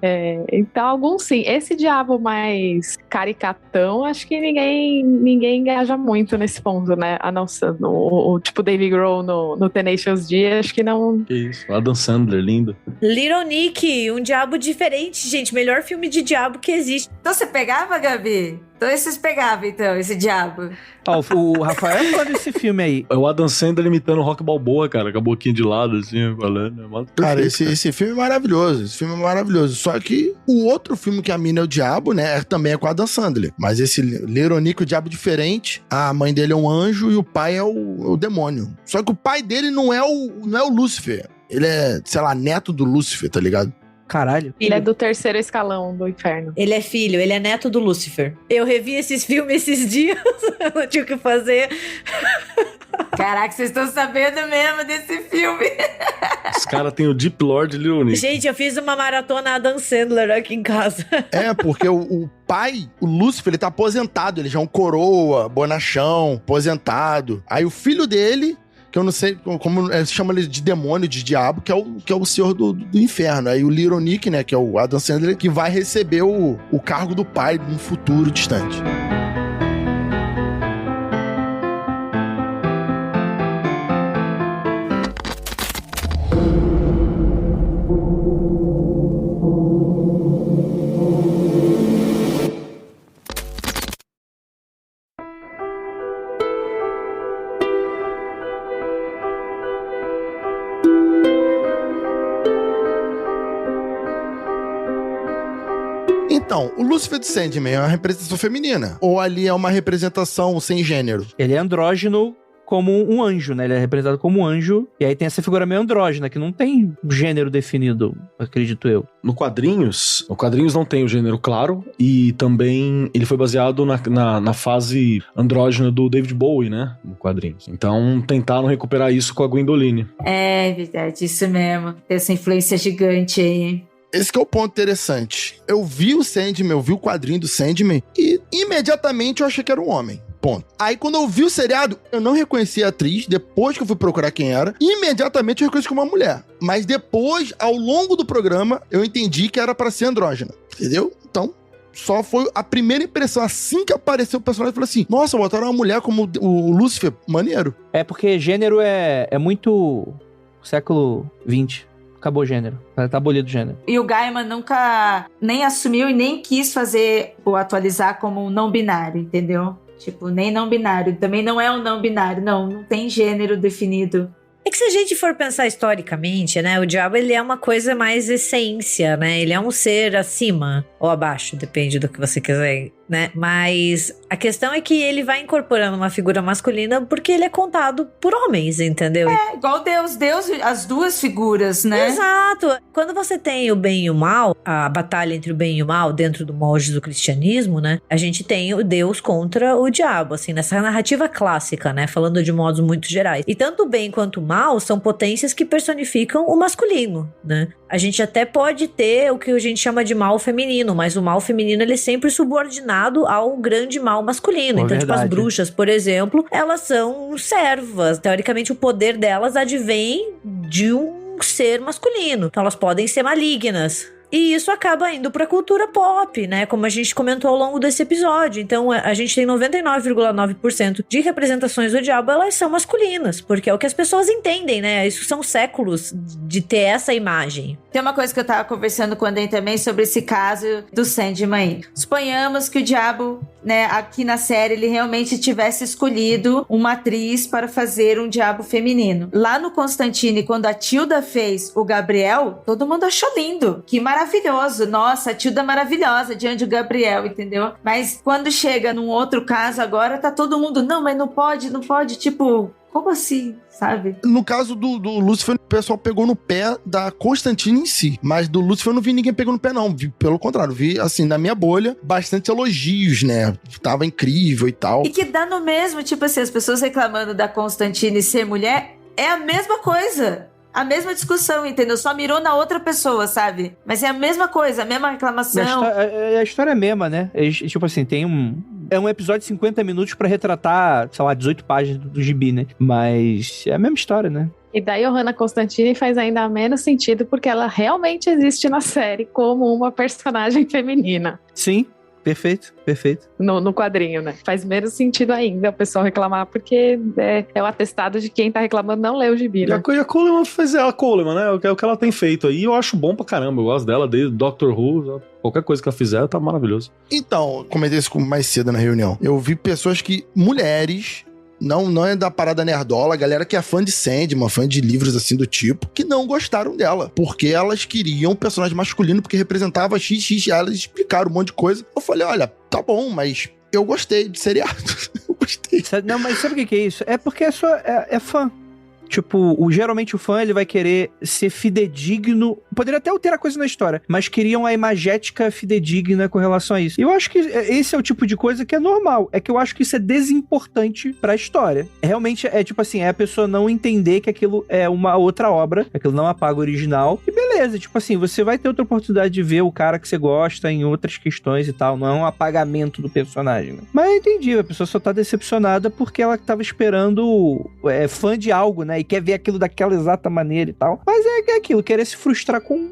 Speaker 8: então alguns sim. Esse diabo mais caricatão, acho que ninguém engaja muito nesse ponto, né, a não ser o tipo Dave Grohl no Tenacious D, acho que não...
Speaker 5: Que isso, Adam Sandler, lindo.
Speaker 6: Little Nick, um diabo diferente, gente. Melhor filme de diabo que existe.
Speaker 7: Então você pegava, Gabi? Então vocês pegavam, então, esse diabo.
Speaker 1: Ó, o Rafael falou desse filme aí.
Speaker 5: É o Adam Sandler imitando o Rock Balboa, cara, com a boquinha de lado, assim, falando.
Speaker 4: Cara, esse filme é maravilhoso. Esse filme é maravilhoso. Só que o outro filme que a mina é o diabo, né? Também é com a Adam Sandler. Mas esse Leronico, o diabo diferente, a mãe dele é um anjo e o pai é o demônio. Só que o pai dele não é o Lúcifer. Ele é, sei lá, neto do Lúcifer, tá ligado?
Speaker 1: Caralho.
Speaker 8: Ele é do terceiro escalão do inferno.
Speaker 6: Ele é filho, ele é neto do Lúcifer. Eu revi esses filmes esses dias, eu não tinha o que fazer.
Speaker 7: Caraca, vocês estão sabendo mesmo desse filme.
Speaker 5: Os caras têm o Deep Lord e Little Nick.
Speaker 6: Gente, eu fiz uma maratona Adam Sandler aqui em casa.
Speaker 4: É, porque o pai, o Lúcifer, ele tá aposentado. Ele já é um coroa, bonachão, aposentado. Aí o filho dele... que eu não sei como se chama ele de demônio, de diabo, que é o senhor do inferno. Aí o Little Nick, né, que é o Adam Sandler, que vai receber o cargo do pai num futuro distante. Então, o Lúcifer do Sandman é uma representação feminina? Ou ali é uma representação sem gênero?
Speaker 1: Ele é andrógeno como um anjo, né? Ele é representado como um anjo. E aí tem essa figura meio andrógena, que não tem gênero definido, acredito eu.
Speaker 5: No quadrinhos não tem o gênero claro. E também ele foi baseado na fase andrógena do David Bowie, né? No quadrinhos. Então tentaram recuperar isso com a Gwendoline.
Speaker 7: É verdade, isso mesmo. Essa influência gigante aí.
Speaker 4: Esse que é o ponto interessante. Eu vi o Sandman, eu vi o quadrinho do Sandman e imediatamente eu achei que era um homem. Ponto. Aí quando eu vi o seriado, eu não reconheci a atriz. Depois que eu fui procurar quem era, imediatamente eu reconheci como uma mulher. Mas depois, ao longo do programa, eu entendi que era pra ser andrógena. Entendeu? Então, só foi a primeira impressão. Assim que apareceu o personagem, eu falei assim, nossa, botaram uma mulher como o Lúcifer. Maneiro.
Speaker 1: É porque gênero é muito século XX. Acabou o gênero. Tá abolido o gênero.
Speaker 7: E o Gaiman nunca nem assumiu e nem quis fazer ou atualizar como um não binário, entendeu? Tipo, nem não binário. Também não é um não binário. Não tem gênero definido.
Speaker 6: É que se a gente for pensar historicamente, né, o diabo ele é uma coisa mais essência, né, ele é um ser acima ou abaixo, depende do que você quiser, né, mas a questão é que ele vai incorporando uma figura masculina porque ele é contado por homens, entendeu?
Speaker 7: É, igual Deus, as duas figuras, né?
Speaker 6: Exato. Quando você tem o bem e o mal, a batalha entre o bem e o mal dentro do molde do cristianismo, né, a gente tem o Deus contra o diabo, assim, nessa narrativa clássica, né, falando de modos muito gerais. E tanto o bem quanto o mal são potências que personificam o masculino, né? A gente até pode ter o que a gente chama de mal feminino, mas o mal feminino ele é sempre subordinado ao grande mal masculino. Então, tipo, as bruxas, por exemplo, elas são servas. Teoricamente, o poder delas advém de um ser masculino. Então, elas podem ser malignas. E isso acaba indo pra cultura pop, né? Como a gente comentou ao longo desse episódio. Então, a gente tem 99,9% de representações do diabo, elas são masculinas, porque é o que as pessoas entendem, né? Isso são séculos de ter essa imagem.
Speaker 7: Tem uma coisa que eu tava conversando com o Andrei também sobre esse caso do Sandman. Suponhamos que o diabo, né, aqui na série, ele realmente tivesse escolhido uma atriz para fazer um diabo feminino. Lá no Constantine, quando a Tilda fez o Gabriel, todo mundo achou lindo. Que maravilhoso. Nossa, a Tilda maravilhosa diante do Gabriel, entendeu? Mas quando chega num outro caso agora, tá todo mundo, não, mas não pode, tipo, como assim? Sabe?
Speaker 4: No caso do Lúcifer, o pessoal pegou no pé da Constantine em si. Mas do Lúcifer eu não vi ninguém pegando no pé, não. Vi, pelo contrário, vi, assim, na minha bolha, bastante elogios, né? Tava incrível e tal.
Speaker 7: E que dá no mesmo, tipo assim, as pessoas reclamando da Constantine ser mulher, é a mesma coisa. A mesma discussão, entendeu? Só mirou na outra pessoa, sabe? Mas é a mesma coisa, a mesma reclamação.
Speaker 1: A história é a mesma, né? Tipo assim, tem é um episódio de 50 minutos pra retratar, sei lá, 18 páginas do gibi, né? Mas é a mesma história, né?
Speaker 8: E da Johanna Constantine faz ainda menos sentido porque ela realmente existe na série como uma personagem feminina.
Speaker 1: Sim. Perfeito.
Speaker 8: No quadrinho, né? Faz menos sentido ainda o pessoal reclamar, porque é o atestado de quem tá reclamando não leu o gibi, né?
Speaker 5: E a Coleman fez a Coleman, né? O que ela tem feito aí, eu acho bom pra caramba. Eu gosto dela, desde Doctor Who, qualquer coisa que ela fizer, tá maravilhoso.
Speaker 4: Então, comentei isso mais cedo na reunião. Eu vi pessoas mulheres... Não é da parada nerdola, a galera que é fã de Sandman, fã de livros assim do tipo, que não gostaram dela. Porque elas queriam um personagem masculino, porque representava XX, e elas explicaram um monte de coisa. Eu falei, olha, tá bom, mas eu gostei de seriado. Eu gostei.
Speaker 1: Não, mas sabe o que é isso? É porque é fã. Tipo, geralmente o fã, ele vai querer ser fidedigno. Poderia até alterar coisa na história, mas queriam a imagética fidedigna com relação a isso. E eu acho que esse é o tipo de coisa que é normal. É que eu acho que isso é desimportante pra história. Realmente é tipo assim, é a pessoa não entender que aquilo é uma outra obra, aquilo não apaga o original. E beleza, tipo assim, você vai ter outra oportunidade de ver o cara que você gosta em outras questões e tal. Não é um apagamento do personagem, né? Mas eu entendi, a pessoa só tá decepcionada porque ela tava esperando fã de algo, né? E quer ver aquilo daquela exata maneira e tal. Mas é aquilo, querer se frustrar com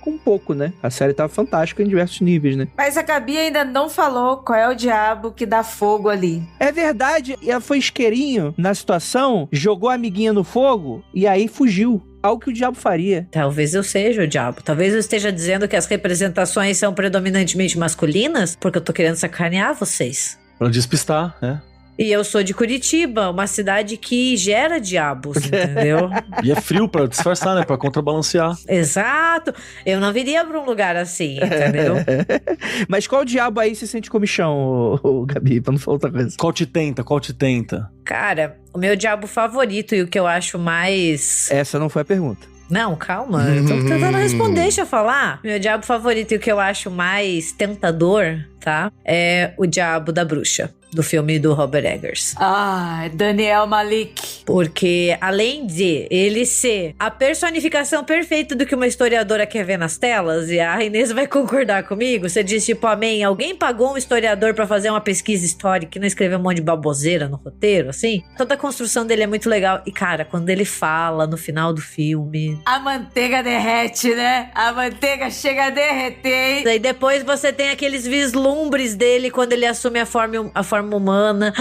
Speaker 1: um pouco, né? A série tava fantástica em diversos níveis, né?
Speaker 7: Mas a Gabi ainda não falou qual é o diabo que dá fogo ali.
Speaker 1: É verdade, ela foi isqueirinho na situação, jogou a amiguinha no fogo e aí fugiu. Algo que o diabo faria.
Speaker 6: Talvez eu seja o diabo. Talvez eu esteja dizendo que as representações são predominantemente masculinas, porque eu tô querendo sacanear vocês.
Speaker 5: Pra despistar, né?
Speaker 6: E eu sou de Curitiba, uma cidade que gera diabos, entendeu?
Speaker 5: E é frio pra disfarçar, né? Pra contrabalancear.
Speaker 6: Exato. Eu não viria pra um lugar assim, entendeu?
Speaker 1: Mas qual diabo aí se sente comichão, Gabi? Pra não falar outra coisa.
Speaker 5: Qual te tenta?
Speaker 6: Cara, o meu diabo favorito e o que eu acho mais...
Speaker 1: Essa não foi a pergunta.
Speaker 6: Não, calma, eu tô tentando responder, deixa eu falar. Meu diabo favorito e o que eu acho mais tentador, tá? É o Diabo da Bruxa, do filme do Robert Eggers.
Speaker 7: Ah, Daniel Malik.
Speaker 6: Porque além de ele ser a personificação perfeita do que uma historiadora quer ver nas telas, e a Inês vai concordar comigo, você diz tipo, amém, alguém pagou um historiador pra fazer uma pesquisa histórica e não escrever um monte de baboseira no roteiro, assim? Toda a construção dele é muito legal. E cara, quando ele fala no final do filme...
Speaker 7: A manteiga derrete, né? A manteiga chega a derreter.
Speaker 6: E depois você tem aqueles vislumbres dele quando ele assume a forma humana.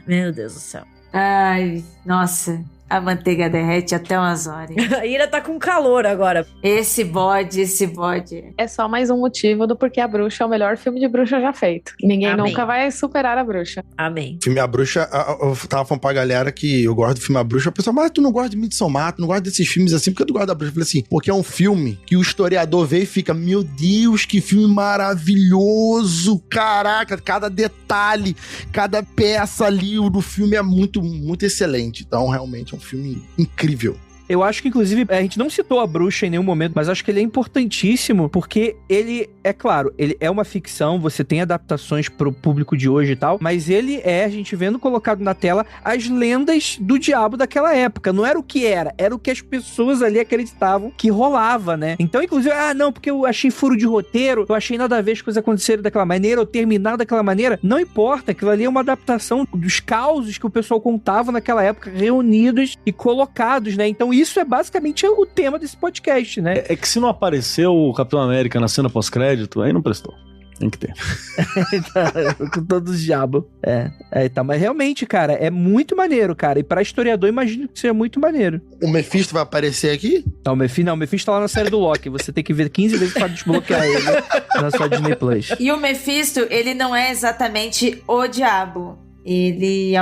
Speaker 6: Meu Deus do céu.
Speaker 7: Ai, nossa. A manteiga derrete até umas horas.
Speaker 6: A Ira tá com calor agora.
Speaker 7: Esse bode.
Speaker 8: É só mais um motivo do porquê A Bruxa é o melhor filme de bruxa já feito. Ninguém
Speaker 6: Amém.
Speaker 8: nunca vai superar A Bruxa.
Speaker 6: Amém.
Speaker 4: Filme A Bruxa, eu tava falando pra galera que eu gosto do filme A Bruxa. A pessoa, mas tu não gosta de Midsommar, tu não gosta desses filmes assim, porque tu gosta da Bruxa? Eu falei assim, porque é um filme que o historiador vê e fica, meu Deus, que filme maravilhoso, caraca, cada detalhe, cada peça ali do filme é muito, muito excelente. Então, realmente, um filme incrível.
Speaker 1: Eu acho que, inclusive, a gente não citou A Bruxa em nenhum momento, mas acho que ele é importantíssimo, porque ele, é claro, ele é uma ficção, você tem adaptações pro público de hoje e tal, mas ele é, a gente vendo colocado na tela, as lendas do diabo daquela época. Não era o que era o que as pessoas ali acreditavam que rolava, né? Então, inclusive, não, porque eu achei furo de roteiro, eu achei nada a ver as coisas acontecerem daquela maneira, ou terminar daquela maneira. Não importa, aquilo ali é uma adaptação dos causos que o pessoal contava naquela época, reunidos e colocados, né? Então, isso é basicamente o tema desse podcast, né?
Speaker 5: É que se não apareceu o Capitão América na cena pós-crédito, aí não prestou. Tem que ter.
Speaker 1: Com todos os diabos. Tá. Mas realmente, cara, é muito maneiro, cara. E pra historiador, imagino que seja muito maneiro.
Speaker 4: O Mephisto vai aparecer aqui?
Speaker 1: Não, o Mephisto tá lá na série do Loki. Você tem que ver 15 vezes pra desbloquear ele na sua Disney Plus.
Speaker 7: E o Mephisto, ele não é exatamente o diabo. Ele é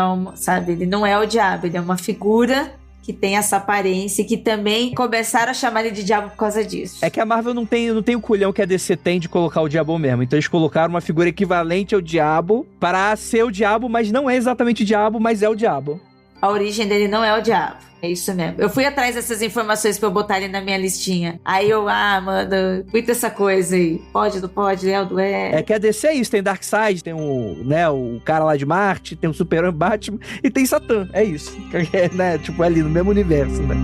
Speaker 7: ele não é o diabo, ele é uma figura que tem essa aparência e que também começaram a chamar ele de diabo por causa disso.
Speaker 1: É que a Marvel não tem o culhão que a DC tem de colocar o diabo mesmo. Então eles colocaram uma figura equivalente ao diabo para ser o diabo, mas não é exatamente o diabo, mas é o diabo.
Speaker 7: A origem dele não é o diabo. É isso mesmo. Eu fui atrás dessas informações pra eu botar ele na minha listinha. Aí eu, mano, cuida dessa coisa aí. Pode, não pode, Eldo,
Speaker 1: É que a DC é isso. Tem Darkseid, tem o cara lá de Marte, tem o Super-Homem Batman e tem Satã. É isso. Né? Tipo, ali no mesmo universo, né?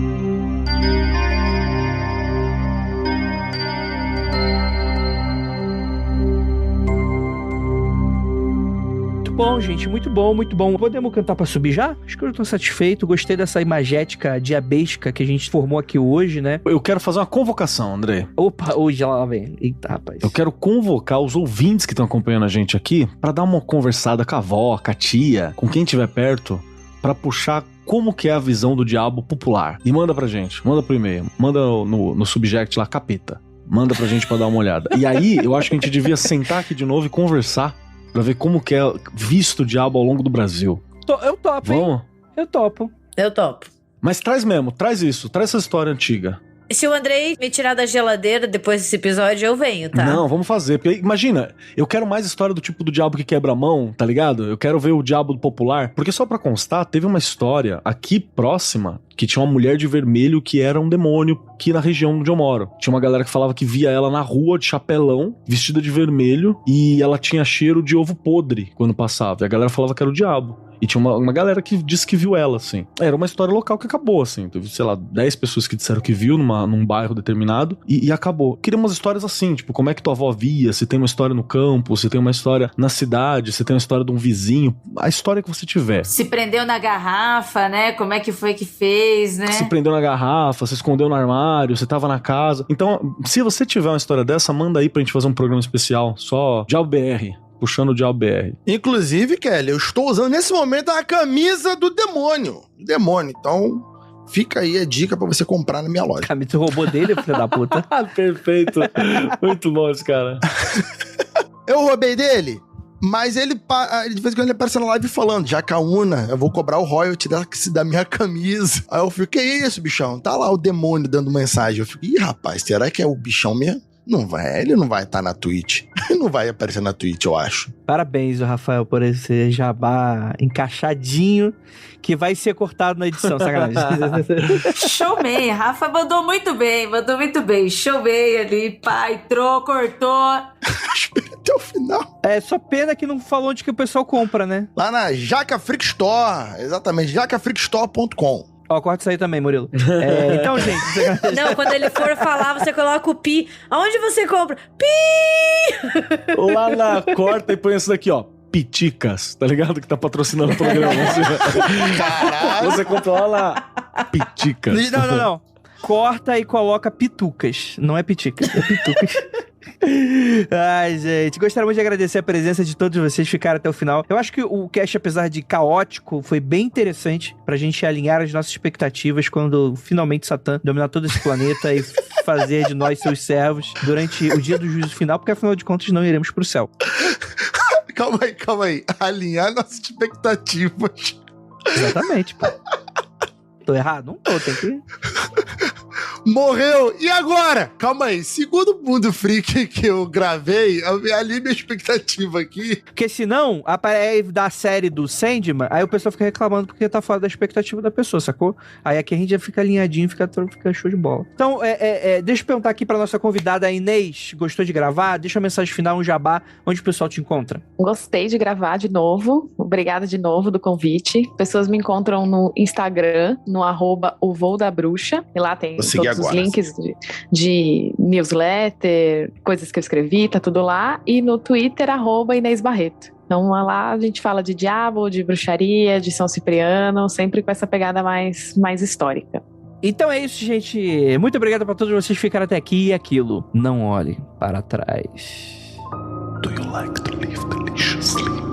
Speaker 1: Bom, gente, muito bom, muito bom. Podemos cantar pra subir já? Acho que eu tô satisfeito. Gostei dessa imagética diabética que a gente formou aqui hoje, né?
Speaker 5: Eu quero fazer uma convocação, André.
Speaker 1: Opa, hoje lá vem. Eita, rapaz.
Speaker 5: Eu quero convocar os ouvintes que estão acompanhando a gente aqui pra dar uma conversada com a avó, com a tia, com quem estiver perto, pra puxar como que é a visão do diabo popular. E manda pra gente, manda pro e-mail, manda no subject lá, capeta. Manda pra gente pra dar uma olhada. E aí, eu acho que a gente devia sentar aqui de novo e conversar pra ver como que é visto o diabo ao longo do Brasil.
Speaker 1: Eu topo,
Speaker 5: Vamos?
Speaker 1: hein? Eu topo.
Speaker 6: Eu topo.
Speaker 5: Mas traz mesmo, traz isso, traz essa história antiga.
Speaker 6: Se o Andrei me tirar da geladeira depois desse episódio, eu venho, tá?
Speaker 5: Não, vamos fazer. Porque, imagina, eu quero mais história do tipo do diabo que quebra a mão, tá ligado? Eu quero ver o diabo popular. Porque só pra constar, teve uma história aqui próxima que tinha uma mulher de vermelho que era um demônio aqui na região onde eu moro. Tinha uma galera que falava que via ela na rua de chapelão, vestida de vermelho, e ela tinha cheiro de ovo podre quando passava. E a galera falava que era o diabo. E tinha uma galera que disse que viu ela, assim. Era uma história local que acabou, assim. Teve, sei lá, 10 pessoas que disseram que viu num bairro determinado e acabou. Queria umas histórias assim, tipo, como é que tua avó via, se tem uma história no campo, se tem uma história na cidade, se tem uma história de um vizinho. A história que você tiver.
Speaker 7: Se prendeu na garrafa, né? Como é que foi que fez, né?
Speaker 5: Se prendeu na garrafa, se escondeu no armário, se tava na casa. Então, se você tiver uma história dessa, manda aí pra gente fazer um programa especial. Só Diabo BR. Puxando o Diabo BR.
Speaker 4: Inclusive, Kelly, eu estou usando nesse momento a camisa do demônio. Então, fica aí a dica pra você comprar na minha loja.
Speaker 1: Camisa roubou dele, filho da puta.
Speaker 5: Perfeito. Muito bom esse cara.
Speaker 4: Eu roubei dele, mas ele de vez em quando ele aparece na live falando, Jacaúna, eu vou cobrar o royalty da minha camisa. Aí eu fico, que isso, bichão? Tá lá o demônio dando mensagem. Eu fico, ih, rapaz, será que é o bichão mesmo? Não vai, ele não vai estar na Twitch. Ele não vai aparecer na Twitch, eu acho.
Speaker 1: Parabéns, Rafael, por esse jabá encaixadinho que vai ser cortado na edição, sacanagem.
Speaker 7: Showman, Rafa mandou muito bem. Showman ali, pá, entrou, cortou.
Speaker 4: Espera até o final.
Speaker 1: É só pena que não falou onde que o pessoal compra, né?
Speaker 4: Lá na Jaca Freak Store, exatamente, jacafreakstore.com.
Speaker 1: Ó, corta isso aí também, Murilo. Então, gente...
Speaker 6: Não, quando ele for falar, você coloca o pi. Aonde você compra? Pi!
Speaker 5: Lá na corta e põe isso daqui, ó. Piticas, tá ligado? Que tá patrocinando o programa.
Speaker 4: Caralho.
Speaker 5: Você compra lá Piticas.
Speaker 1: Não. Corta e coloca pitucas. Não é piticas, é pitucas. Ai, gente, gostaria muito de agradecer a presença de todos vocês que ficaram até o final. Eu acho que o cast, apesar de caótico, foi bem interessante pra gente alinhar as nossas expectativas quando finalmente Satã dominar todo esse planeta e fazer de nós seus servos durante o dia do juízo final, porque afinal de contas não iremos pro céu.
Speaker 4: Calma aí. Alinhar nossas expectativas.
Speaker 1: Exatamente, pô. Tô errado? Não tô, tem que...
Speaker 4: Morreu! E agora? Calma aí, segundo o Mundo Freak que eu gravei, ali minha expectativa aqui.
Speaker 1: Porque senão, aparece da série do Sandman, aí o pessoal fica reclamando porque tá fora da expectativa da pessoa, sacou? Aí aqui a gente já fica alinhadinho, fica show de bola. Então, deixa eu perguntar aqui pra nossa convidada, a Inês, gostou de gravar? Deixa uma mensagem final, um jabá, onde o pessoal te encontra.
Speaker 8: Gostei de gravar de novo, obrigada de novo do convite. Pessoas me encontram no Instagram, no @ovôodabruxa, e lá tem todos os links de newsletter, coisas que eu escrevi, tá tudo lá, e no Twitter, @Inês Barreto. Então lá a gente fala de diabo, de bruxaria, de São Cipriano, sempre com essa pegada mais histórica.
Speaker 1: Então é isso, gente. Muito obrigado pra todos vocês que ficaram até aqui e aquilo. Não olhe para trás.
Speaker 5: Do you like to live deliciously?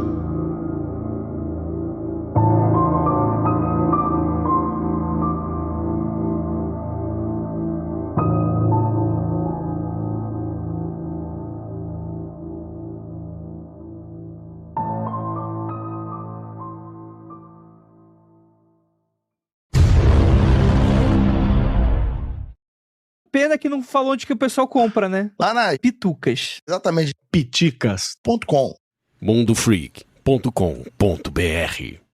Speaker 1: Pena que não falou onde que o pessoal compra, né?
Speaker 4: Lá na...
Speaker 1: Pitucas.
Speaker 4: Exatamente.
Speaker 5: Piticas.
Speaker 4: .com.
Speaker 2: mundofreak.com.br